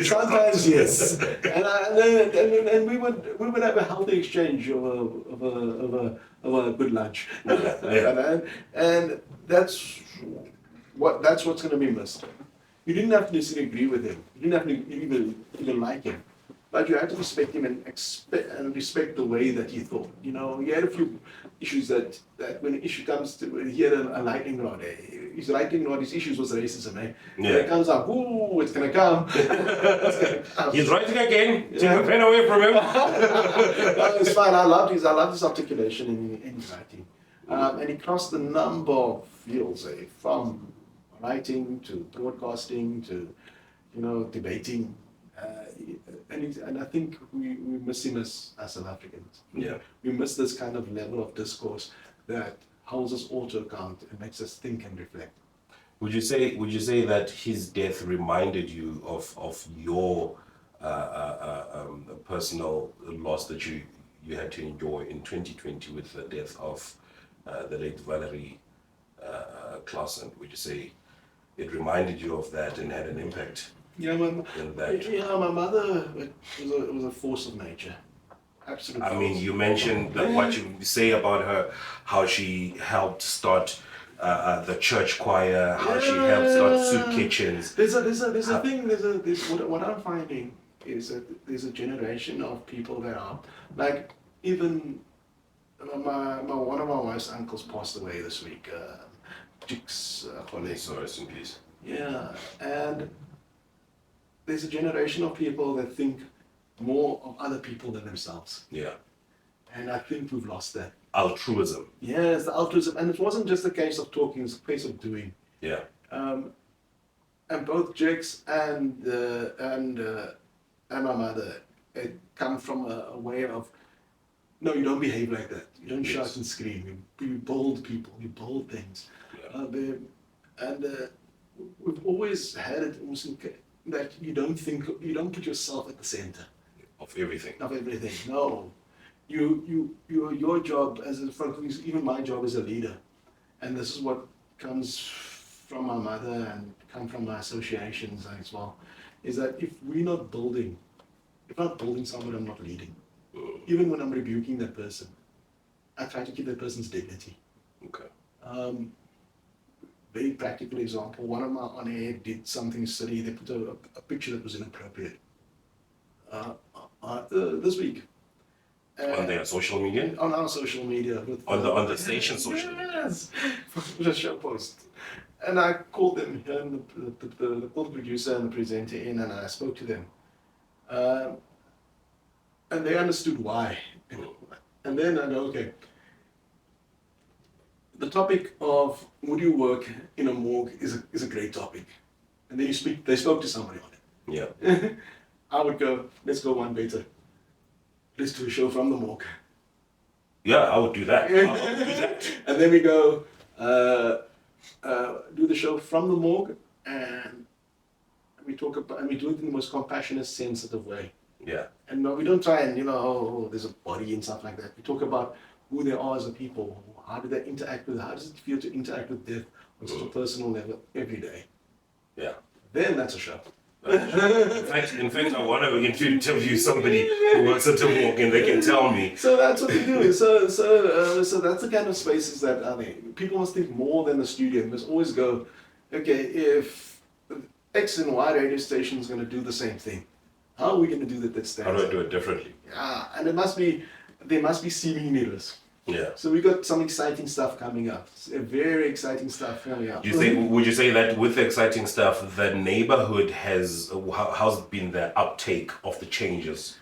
Sometimes, yes. And we would have a healthy exchange of a good lunch. Yeah. And that's what's going to be missed. You didn't have to necessarily agree with him. You didn't have to even like him. But you had to respect him and respect the way that he thought. He had a few issues that when an issue comes to, he had a lightning rod. His lightning rod, his issues was racism. Yeah. When it comes up, ooh, it's going to come. He's writing again. Take the pen away from him. No, it's fine. I loved his articulation in his writing. And he crossed a number of fields, from writing to broadcasting to, debating. And I think we miss him as South Africans. Yeah. We miss this kind of level of discourse that holds us all to account and makes us think and reflect. Would you say that his death reminded you of your personal loss that you had to endure in 2020 with the death of the late Valerie Claasen? Would you say it reminded you of that and had an impact? My mother was a force of nature. Absolutely. I mean, you mentioned that what you say about her, how she helped start the church choir, how she helped start soup kitchens. There's a thing. What I'm finding is that there's a generation of people that are like, even one of my wife's uncles passed away this week. Jix Khole. So rest in peace. Yeah, and there's a generation of people that think more of other people than themselves. Yeah. And I think we've lost that. Altruism. Yes, the altruism. And it wasn't just a case of talking, it's a case of doing. Yeah. And both Jix and my mother come from a way of, no, you don't behave like that. You don't shout and scream. You bold people. You bold things. Yeah. We've always had it that you don't put yourself at the center Of everything. of everything. No, your job even my job as a leader, and this is what comes from my mother and come from my associations as well, is that if I'm not building someone, I'm not leading. Even when I'm rebuking that person, I try to keep that person's dignity. Okay. Very practical example, one of my on-air did something silly. They put a picture that was inappropriate this week. On their social media? On our social media. On the station social media? Yes, the show post. And I called them, and the producer and the presenter in, and I spoke to them. And they understood why. And then I know, okay, the topic of would you work in a morgue is a great topic. And then they spoke to somebody on it. Yeah. I would go, let's go one better. Let's do a show from the morgue. Yeah, I would do that. I would do that. And then we go, do the show from the morgue, and we talk about, and we do it in the most compassionate, sensitive way. Yeah. And we don't try and, there's a body and stuff like that. We talk about who they are as a people. How do they interact with, how does it feel to interact with death on such a personal level every day? Yeah. Then that's a show. In fact, I want to interview somebody who works at a morgue and they can tell me. So that's what we do. So that's the kind of spaces that I think people must think more than the studio. They must always go, okay, if X and Y radio station is going to do the same thing, how are we going to do that? How do I do it differently? Yeah, and there must be seeming mirrors. Yeah. So we got some exciting stuff coming up. Very exciting stuff coming up. Would you say that with the exciting stuff, the neighborhood how's been the uptake of the changes?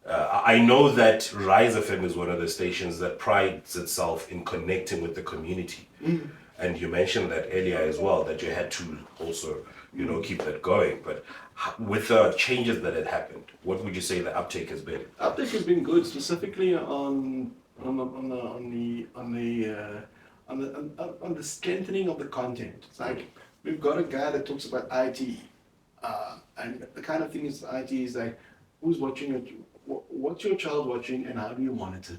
I know that Rise FM is one of the stations that prides itself in connecting with the community. Mm. And you mentioned that earlier as well, that you had to also, keep that going. But with the changes that had happened, what would you say the uptake has been? Uptake has been good, specifically on the strengthening of the content. It's like we've got a guy that talks about IT, and the kind of thing is IT is like, who's watching it, what's your child watching, and how do you monitor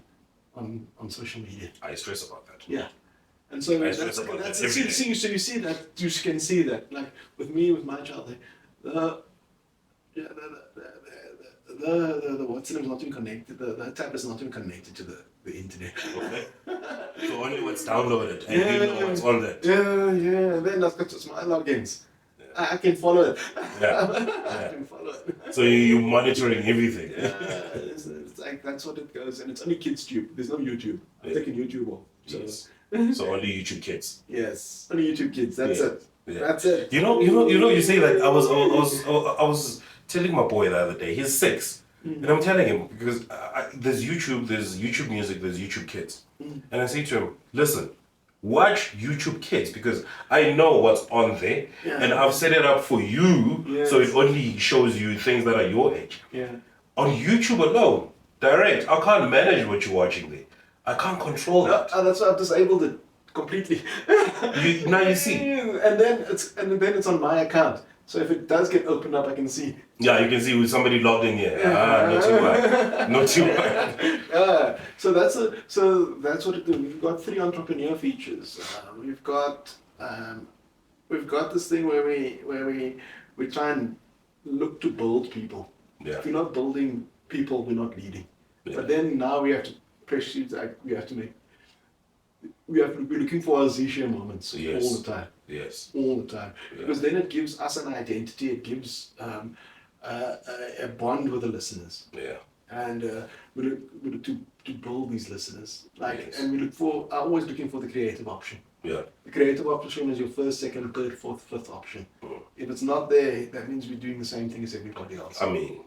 on social media? I stress about that. Yeah. And so I stress about that every day. so you see that, you can see that, like with me, with my child, the what's it, not even connected, the tablet's not even connected to the internet. Okay. So only what's downloaded and you know what's on that. Yeah, and then I've got my logins. Yeah. I can follow it. Yeah. I can follow it. So you're monitoring everything. Yeah, it's like, that's what it goes, and it's only kids tube. There's no YouTube. I've taken YouTube off. So. Yes. So only YouTube Kids. Yes, only YouTube Kids. That's it. Yeah. That's it. You say that I was telling my boy the other day. He's 6, and I'm telling him because there's YouTube Music, there's YouTube Kids, and I say to him, listen, watch YouTube Kids because I know what's on there, and I've set it up for you, so it only shows you things that are your age. Yeah. On YouTube alone, direct, I can't manage what you're watching there. I can't control that. That's why I've disabled it completely. Now you see. And then it's on my account. So if it does get opened up, I can see. Yeah, you can see with somebody logged in here. Not too bad. Not too bad. So that's what it do. We've got 3 entrepreneur features. We've got this thing where we try and look to build people. Yeah. If we're not building people, we're not leading. Yeah. But then now we have to press you. We're looking for our Z-share moments all the time. Yes. All the time. Yeah. Because then it gives us an identity. It gives a bond with the listeners. Yeah. And we look to build these listeners. Yes. And we're always looking for the creative option. Yeah. The creative option is your first, second, third, fourth, fifth option. If it's not there, that means we're doing the same thing as everybody else. I mean,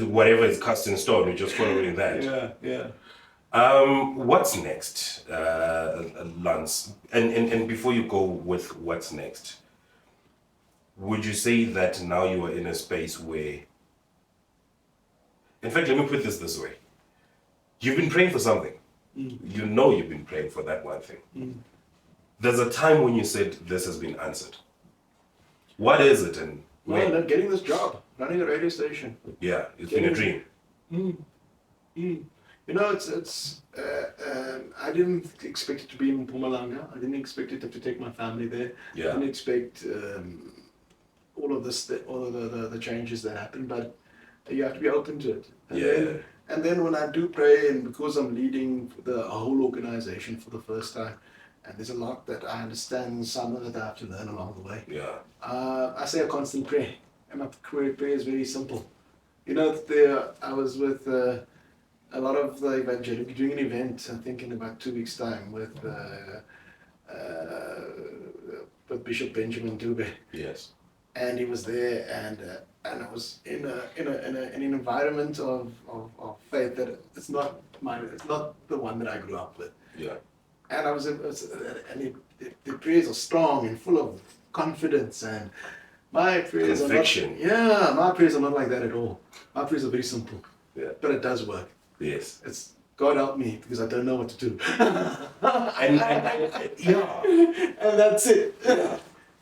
whatever is cast in stone, we're just following that. Yeah. What's next, Lance? And before you go with what's next, would you say that now you are in a space where, in fact, let me put this way. You've been praying for something. You know you've been praying for that one thing. There's a time when you said this has been answered. What is it and when? Well, getting this job, running a radio station. Yeah, it's been a dream. It's I didn't expect it to be in Mpumalanga. I didn't expect it to take my family there. Yeah. I didn't expect all of the changes that happen, but you have to be open to it. And then when I do pray, and because I'm leading the whole organization for the first time, and there's a lot that I understand, some that I have to learn along the way. Yeah. I say a constant prayer, and my prayer is very simple. I was with a lot of the evangelical doing an event, I think in about 2 weeks' time, with Bishop Benjamin Dube. Yes. And he was there, and I was in an environment of faith that it's not the one that I grew up with. Yeah. And the prayers are strong and full of confidence, and my prayers Conviction. my prayers are not like that at all. My prayers are very simple. Yeah. But it does work. Yes. It's God help me because I don't know what to do. and yeah, And that's it.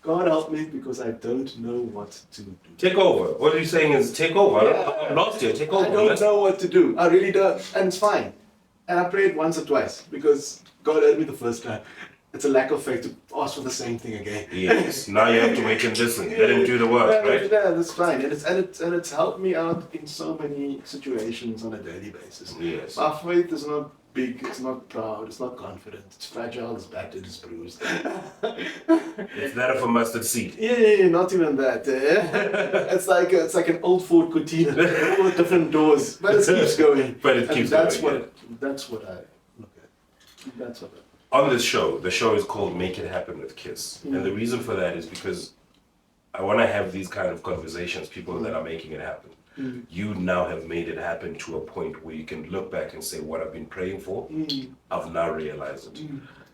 God help me because I don't know what to do. take over. What are you saying is take over. Yeah. I'm lost here. Take over. I don't know what to do. I really don't. And it's fine. And I prayed once or twice because God heard me the first time. It's a lack of faith to ask for the same thing again. Yes. Now you have to wait and listen. Let him do the work, right? Yeah, that's fine. And it's helped me out in so many situations on a daily basis. Yes. My faith is not big, it's not proud, it's not confident, it's fragile, it's battered, it's bruised. It's that of a mustard seed. Yeah, not even that. It's like an old Ford Cortina, all the different doors, but it keeps going. But it keeps going. That's what I look at. That's what I. On this show, the show is called Make It Happen with Kiss. And the reason for that is because I want to have these kind of conversations, people that are making it happen. You now have made it happen to a point where you can look back and say, what I've been praying for, I've now realized it.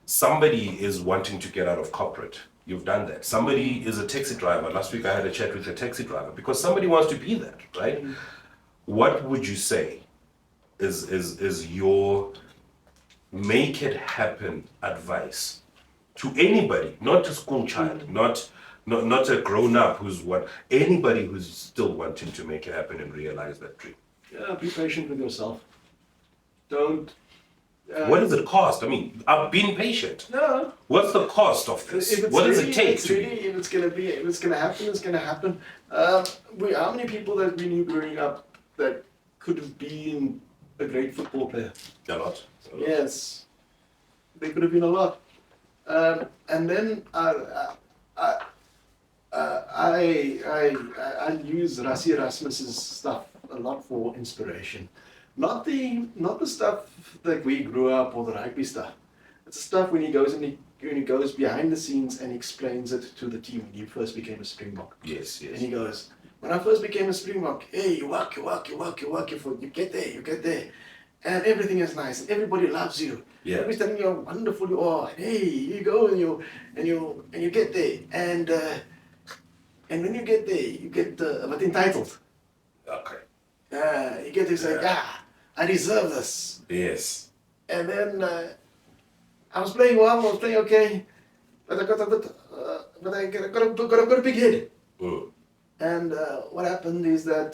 Somebody is wanting to get out of corporate. You've done that. Somebody is a taxi driver. Last week I had a chat with a taxi driver because somebody wants to be that, right? What would you say is your make it happen advice to anybody, not a school child, not a grown up anybody who's still wanting to make it happen and realize that dream? Yeah, be patient with yourself. Don't. What does it cost? I mean, I've been patient. No. What's the cost of this? What does it take to? If it's gonna happen, it's gonna happen. How many people that we knew growing up that could have been a great football player? A lot. Yes, they could have been a lot. And then I use Rassie Erasmus's stuff a lot for inspiration. Not the stuff that we grew up or the rugby stuff. It's the stuff when he goes behind the scenes and explains it to the team when he first became a Springbok. Yes. And he goes, when I first became a Springbok, hey, you work, you get there. And everything is nice, and everybody loves you. Yeah. Everybody's telling you how wonderful you are. And hey, you go and you get there, and when you get there, you get but entitled. Okay. You get to say, I deserve this. Yes. And then I was playing well, I was playing okay, but I got a big head. And what happened is that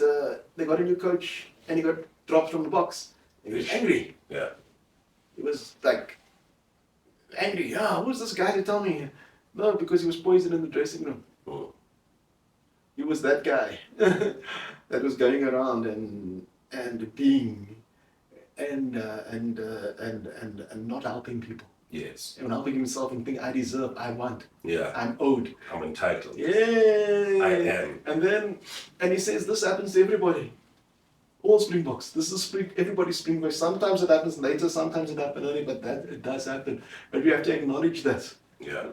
they got a new coach, and he got dropped from the box. He was angry. Yeah. He was like angry. Who's this guy to tell me? No, because he was poisoned in the dressing room. He was that guy that was going around and being and not helping people. Yes. And helping himself and think I deserve, I want. Yeah. I'm owed. I'm entitled. Yeah. I am. And he says this happens to everybody. All Springboks. This is everybody's Springbok. Sometimes it happens later, sometimes it happens early, but it does happen. But we have to acknowledge that. Yeah.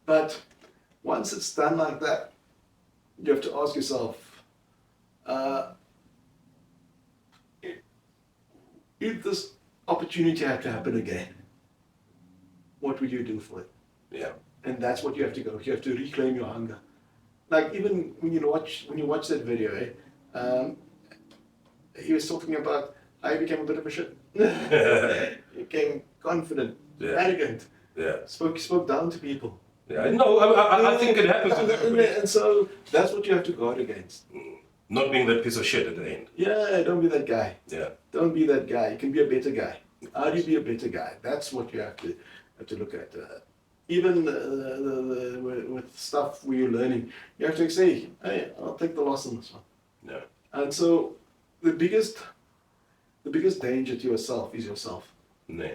But once it's done like that, you have to ask yourself, if this opportunity had to happen again, what would you do for it? Yeah. And that's what you have to go. You have to reclaim your hunger. Like even when you watch that video, he was talking about how he became a bit of a shit. He became confident, arrogant. Yeah. Spoke down to people. Yeah. No, I think it happens with everybody. And so that's what you have to guard against. Not being that piece of shit at the end. Yeah, don't be that guy. Yeah. Don't be that guy. You can be a better guy. How do you be a better guy? That's what you have to look at. Even with stuff where you're learning, you have to say, hey, I'll take the loss on this one. Yeah. And so the biggest danger to yourself is yourself. No.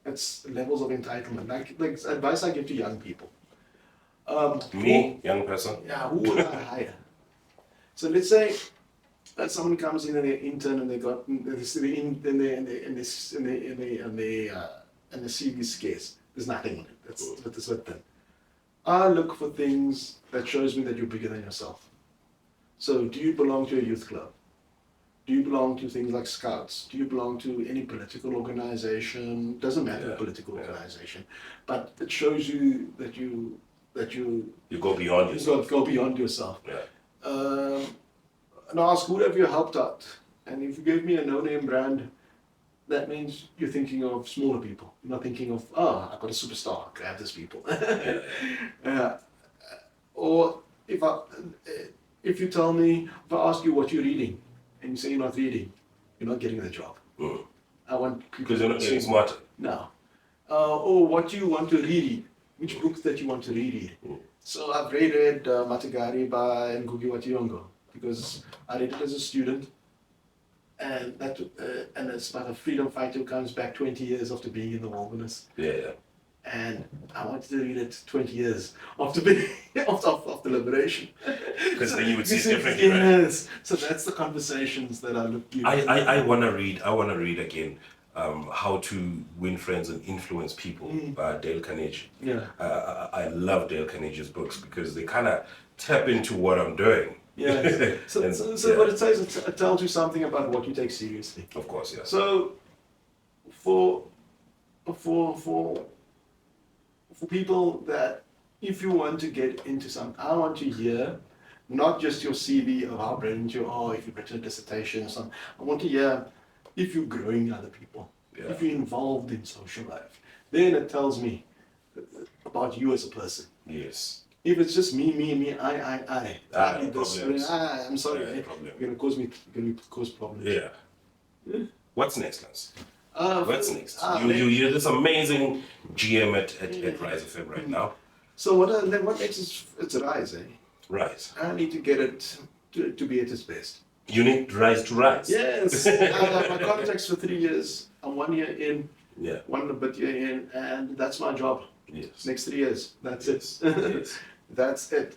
It's levels of entitlement. Like advice I give to young people. Me, young person. Yeah, who would I hire? So let's say that someone comes in and they're intern and they got and the CV is scarce. There's nothing on it. That's what then. I look for things that shows me that you're bigger than yourself. So do you belong to a youth club? Do you belong to things like Scouts? Do you belong to any political organization? Doesn't matter the political organization, but it shows you that you go beyond yourself. Go beyond yourself. Yeah. And ask who have you helped out? And if you gave me a no-name brand, that means you're thinking of smaller people. You're not thinking of, oh, I've got a superstar, grab these people. Or if you tell me, if I ask you what you're reading, and you say you're not reading, you're not getting the job. I want people Because you're not getting smarter. No. Or what you want to reread, which books that you want to reread. So I've reread Matagari by Ngugi wa Thiong'o because I read it as a student, and it's about a freedom fighter who comes back 20 years after being in the wilderness. Yeah. And I wanted to read it 20 years after being after liberation. Because then you would see it differently, right? Yes. So that's the conversations that I look at. I wanna read again How to Win Friends and Influence People by Dale Carnegie. Yeah. I love Dale Carnegie's books because they kind of tap into what I'm doing. Yeah. So what it says, it tells you something about what you take seriously. Of course, yeah. So for people that if you want to get into something, I want to hear not just your CV of how brilliant you are, if you've written a dissertation or something. I want to hear if you're growing other people, if you're involved in social life. Then it tells me about you as a person. Yes. If it's just me, I need this. Problems. I'm sorry, Yeah, you're gonna cause problems. Yeah. What's next, Lance? What's next? You're this amazing GM at Rise FM right now. So what next is it's Rise, eh? Right. I need to get it to be at its best. You need Rise to Rise. Yes. My contract's for 3 years. I'm 1 year in. Yeah. 1 and a bit year in, and that's my job. Yes. Next 3 years. That's it. Yes. That's it.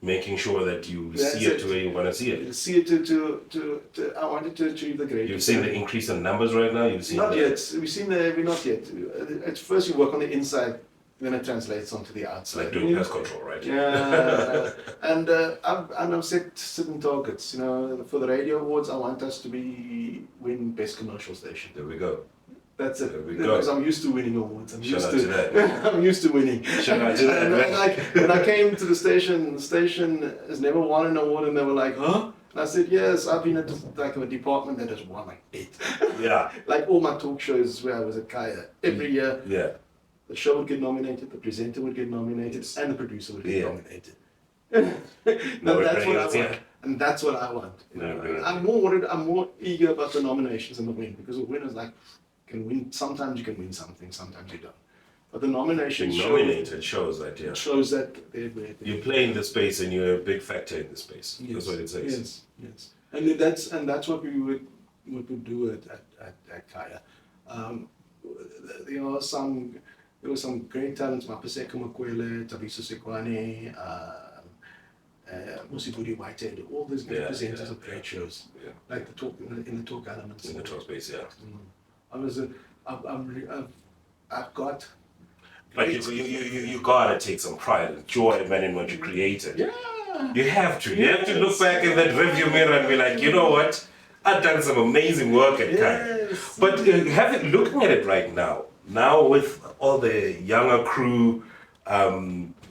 Making sure that you That's see it it. to where you want to see it. See it to I wanted to achieve the greatest. You've seen the increase in numbers right now. You've seen Not the, yet. We're not yet. At first you work on the inside, then it translates onto the outside. like doing pest control, right? Yeah, and I've set certain targets. You know, for the radio awards, I want us to win best commercial station. There we go. That's it. There we go. Because I'm used to winning awards. I'm Shout used out to to that. I'm used to winning. Shout out to that, And man. like when I came to the station has never won an award, and they were like, "Huh?" And I said, "Yes, I've been at like a department that has won like 8." Yeah. Like all my talk shows where I was at Kaya, every year Yeah. the show would get nominated, the presenter would get nominated, and the producer would get Yeah. nominated. No, And that's what I it's- yeah. want. And that's what I want. No, really. I'm more eager about the nominations and the win, because the win is like can win. Sometimes you can win something, sometimes you don't. But the nomination Being nominated shows that, yeah. shows that You play in the space and you're a big factor in the space. That's what it says. Yes. And that's what we would do at Kaya. There were some great talents, Mapaseka Makwele, Tabiso Sekwane, Musibudi Whitehead, all these great presenters of great shows. Yeah. Like the talk in the talk elements. In the talk space, yeah. I've got. But you gotta take some pride and joy, man, in what you created. Yeah. You have to. You have to look back in that rearview mirror and be like, you know what? I've done some amazing work at Kaya. Yes. But looking at it right now with all the younger crew,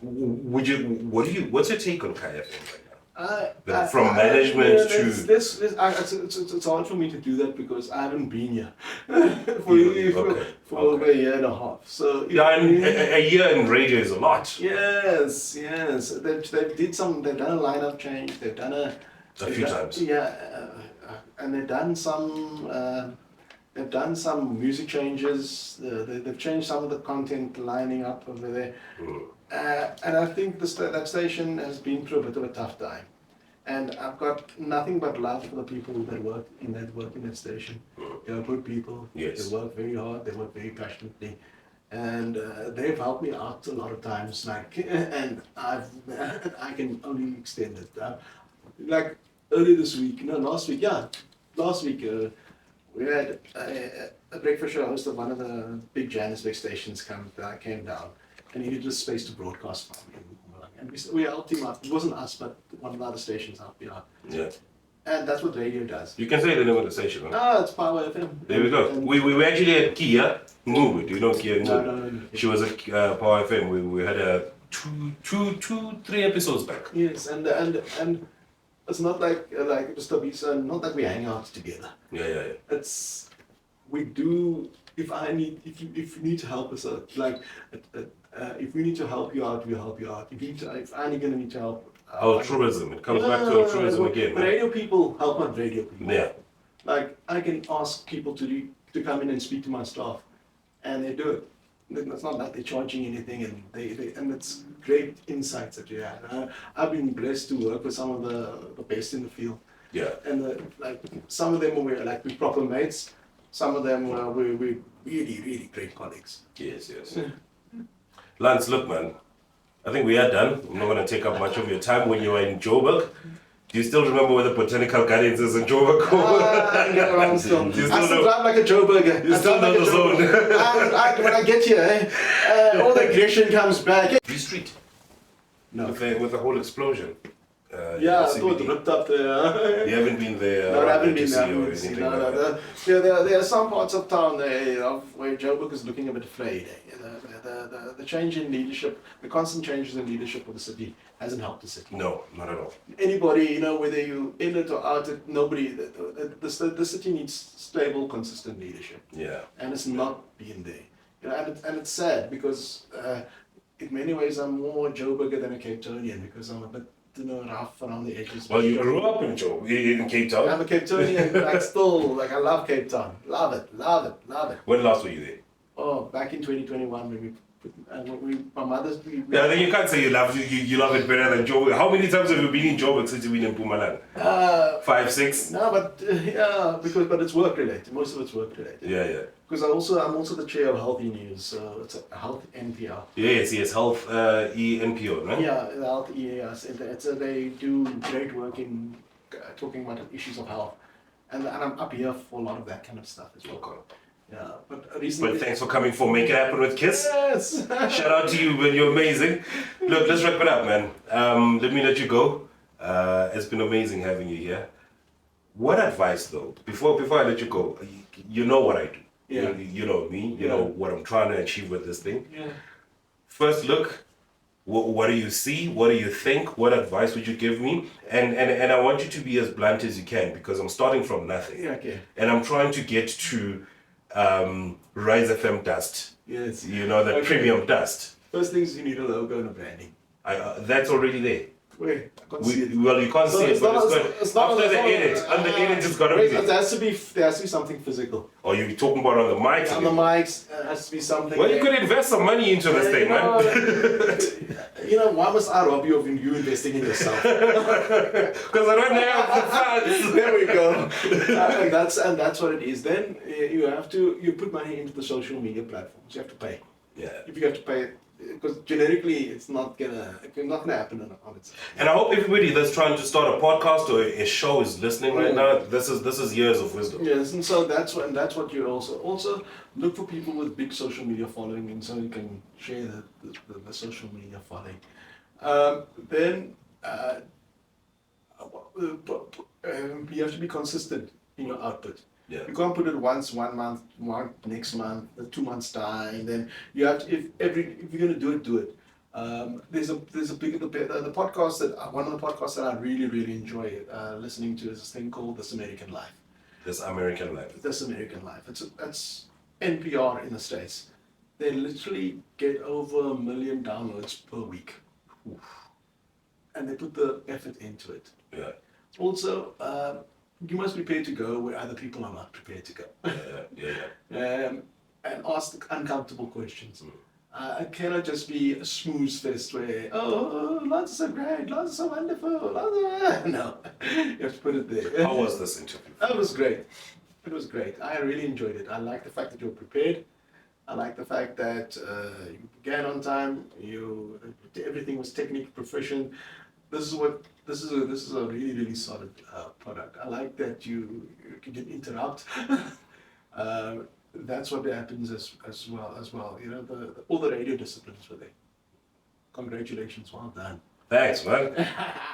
what's your take on Kaya FM right now? From management to it's hard for me to do that because I haven't been here for over a year and a half. So a year in radio is a lot. Yes. They've done a lineup change. They've done a few times. Yeah, and they've done some music changes. They've changed some of the content lining up over there. And I think that station has been through a bit of a tough time. And I've got nothing but love for the people that work in that station. They are good people. Yes. They work very hard. They work very passionately. And they've helped me out a lot of times. And I can only extend it. Like earlier this week, last week, we had a breakfast show host of one of the big Johannesburg stations came down. And he needed a space to broadcast from. And we helped him out. It wasn't us, but one of the other stations helped me out. Yeah. And that's what radio does. You can say the name of the station, huh? It's Power FM. There we go. We were actually at Kia Ngube. Do you know Kia Ngube? No. She was at Power FM. We had a 3 episodes back. Yes, and it's not like Mr. Bisa, not that we hang out together. Yeah. It's we do. If you need to help us out, if we need to help you out, we help you out. If I'm gonna need to help. Altruism. It comes back to altruism again. But radio people help out radio people. Yeah. Like I can ask people to come in and speak to my staff, and they do it. It's not like they're charging anything, and and it's great insights that you have. I've been blessed to work with some of the best in the field. Yeah. And some of them we're proper mates. Some of them we're really, really great colleagues. Yes. Lance, look, man. I think we are done. I'm not going to take up much of your time when you were in Joburg. Do you still remember where the Botanical Gardens is in Joburg? I get around still. I still drive like a Joburger. You still know the zone. When I get here, all the aggression comes back. Free Street. No. With the whole explosion. Yeah, I thought it ripped up there. You haven't been there? No, I haven't been there. or anything like that? There are some parts of town where Joburg is looking a bit frayed. The change in leadership, the constant changes in leadership of the city hasn't helped the city. No, not at all. Anybody, whether you in it or out it, nobody. The city needs stable, consistent leadership. Yeah. And it's not been there. And it's sad because in many ways I'm more Joburger than a Cape Townian because I'm a bit rough around the edges. Well, you grew up in Cape Town. I'm a Cape Townian, but I love Cape Town. Love it. When last were you there? Oh, back in 2021 when my mother's. Yeah, then you can't say you love it better than Joburg. How many times have you been in Joburg since you've been in Mpumalanga? 5, 6? No, but it's work related. Most of it's work related. Yeah. Because I'm also the chair of Healthy News, so it's a health NPR. Yes, health NPO, no? Yeah, the health yes. They do great work in talking about issues of health, and I'm up here for a lot of that kind of stuff as well. Okay. Yeah, but recently. But thanks for coming for Make It Happen with Kiss. Yes. Shout out to you, man. You're amazing. Look, let's wrap it up, man. Let me let you go. It's been amazing having you here. What advice, though? Before I let you go, you know what I do. Yeah. You know me. You know what I'm trying to achieve with this thing. Yeah. First look. What do you see? What do you think? What advice would you give me? And I want you to be as blunt as you can because I'm starting from nothing. Yeah, okay. And I'm trying to get to Rise FM dust. Yes. The premium dust. First things you need a logo and a branding. That's already there. Wait, I can't see it. Well, you can't see it, but it's good. After the edit, under edit, it's got to be there. There has to be something physical. Or you're talking about on the mics? On the mics, there has to be something. Well, you could invest some money into this thing, man. Why must I rob you of you investing in yourself? Because I don't have the funds. There we go. And that's what it is. Then you put money into the social media platforms. You have to pay. Yeah. If you have to pay, because generically it's not gonna happen on its own. And I hope everybody that's trying to start a podcast or a show is listening right now. This is years of wisdom. Yes, and so that's what you also look for people with big social media following, and so you can share the social media following. Then you have to be consistent in your output. Yeah. You can't put it once, 1 month, next month, 2 months time. Then you have to, if you're going to do it. There's a big the podcast that one of the podcasts that I really enjoy listening to is this thing called This American Life. This American Life. This American Life. It's NPR in the States. They literally get over 1 million downloads per week. Oof. And they put the effort into it. Yeah. Also, you must be prepared to go where other people are not prepared to go. Yeah. And ask uncomfortable questions. It cannot just be a smooth fest where, Lance is so great, Lance is so wonderful, no, you have to put it there. How was this interview? That was great. It was great. I really enjoyed it. I like the fact that you were prepared. I like the fact that you began on time. Everything was technically proficient. This is a really solid product. I like that you can interrupt. That's what happens as well. All the radio disciplines were there. Congratulations, well done. Thanks, man.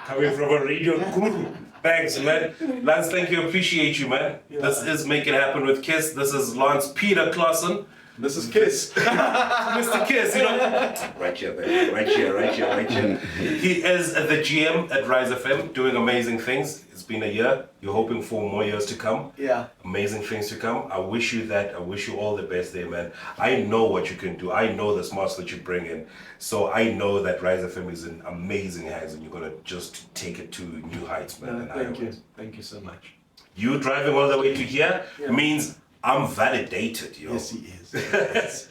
Coming from a radio guru. Thanks, man. Lance, thank you. Appreciate you, man. Yeah. This is Make It Happen with Kiss. This is Lance Peter Claasen. This is Kiss. Mr. Kiss, you know, right here, baby. Right here. He is the GM at Rise FM, doing amazing things. It's been a year. You're hoping for more years to come. Yeah. Amazing things to come. I wish you that. I wish you all the best there, man. I know what you can do. I know the smarts that you bring in. So I know that Rise FM is in amazing hands, and you're gonna just take it to new heights, man. And Thank you. Thank you so much. You driving all the way to here means I'm validated, yo. Yes, he is.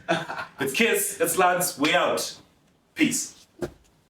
It's Kiss, it's Lance, we out. Peace.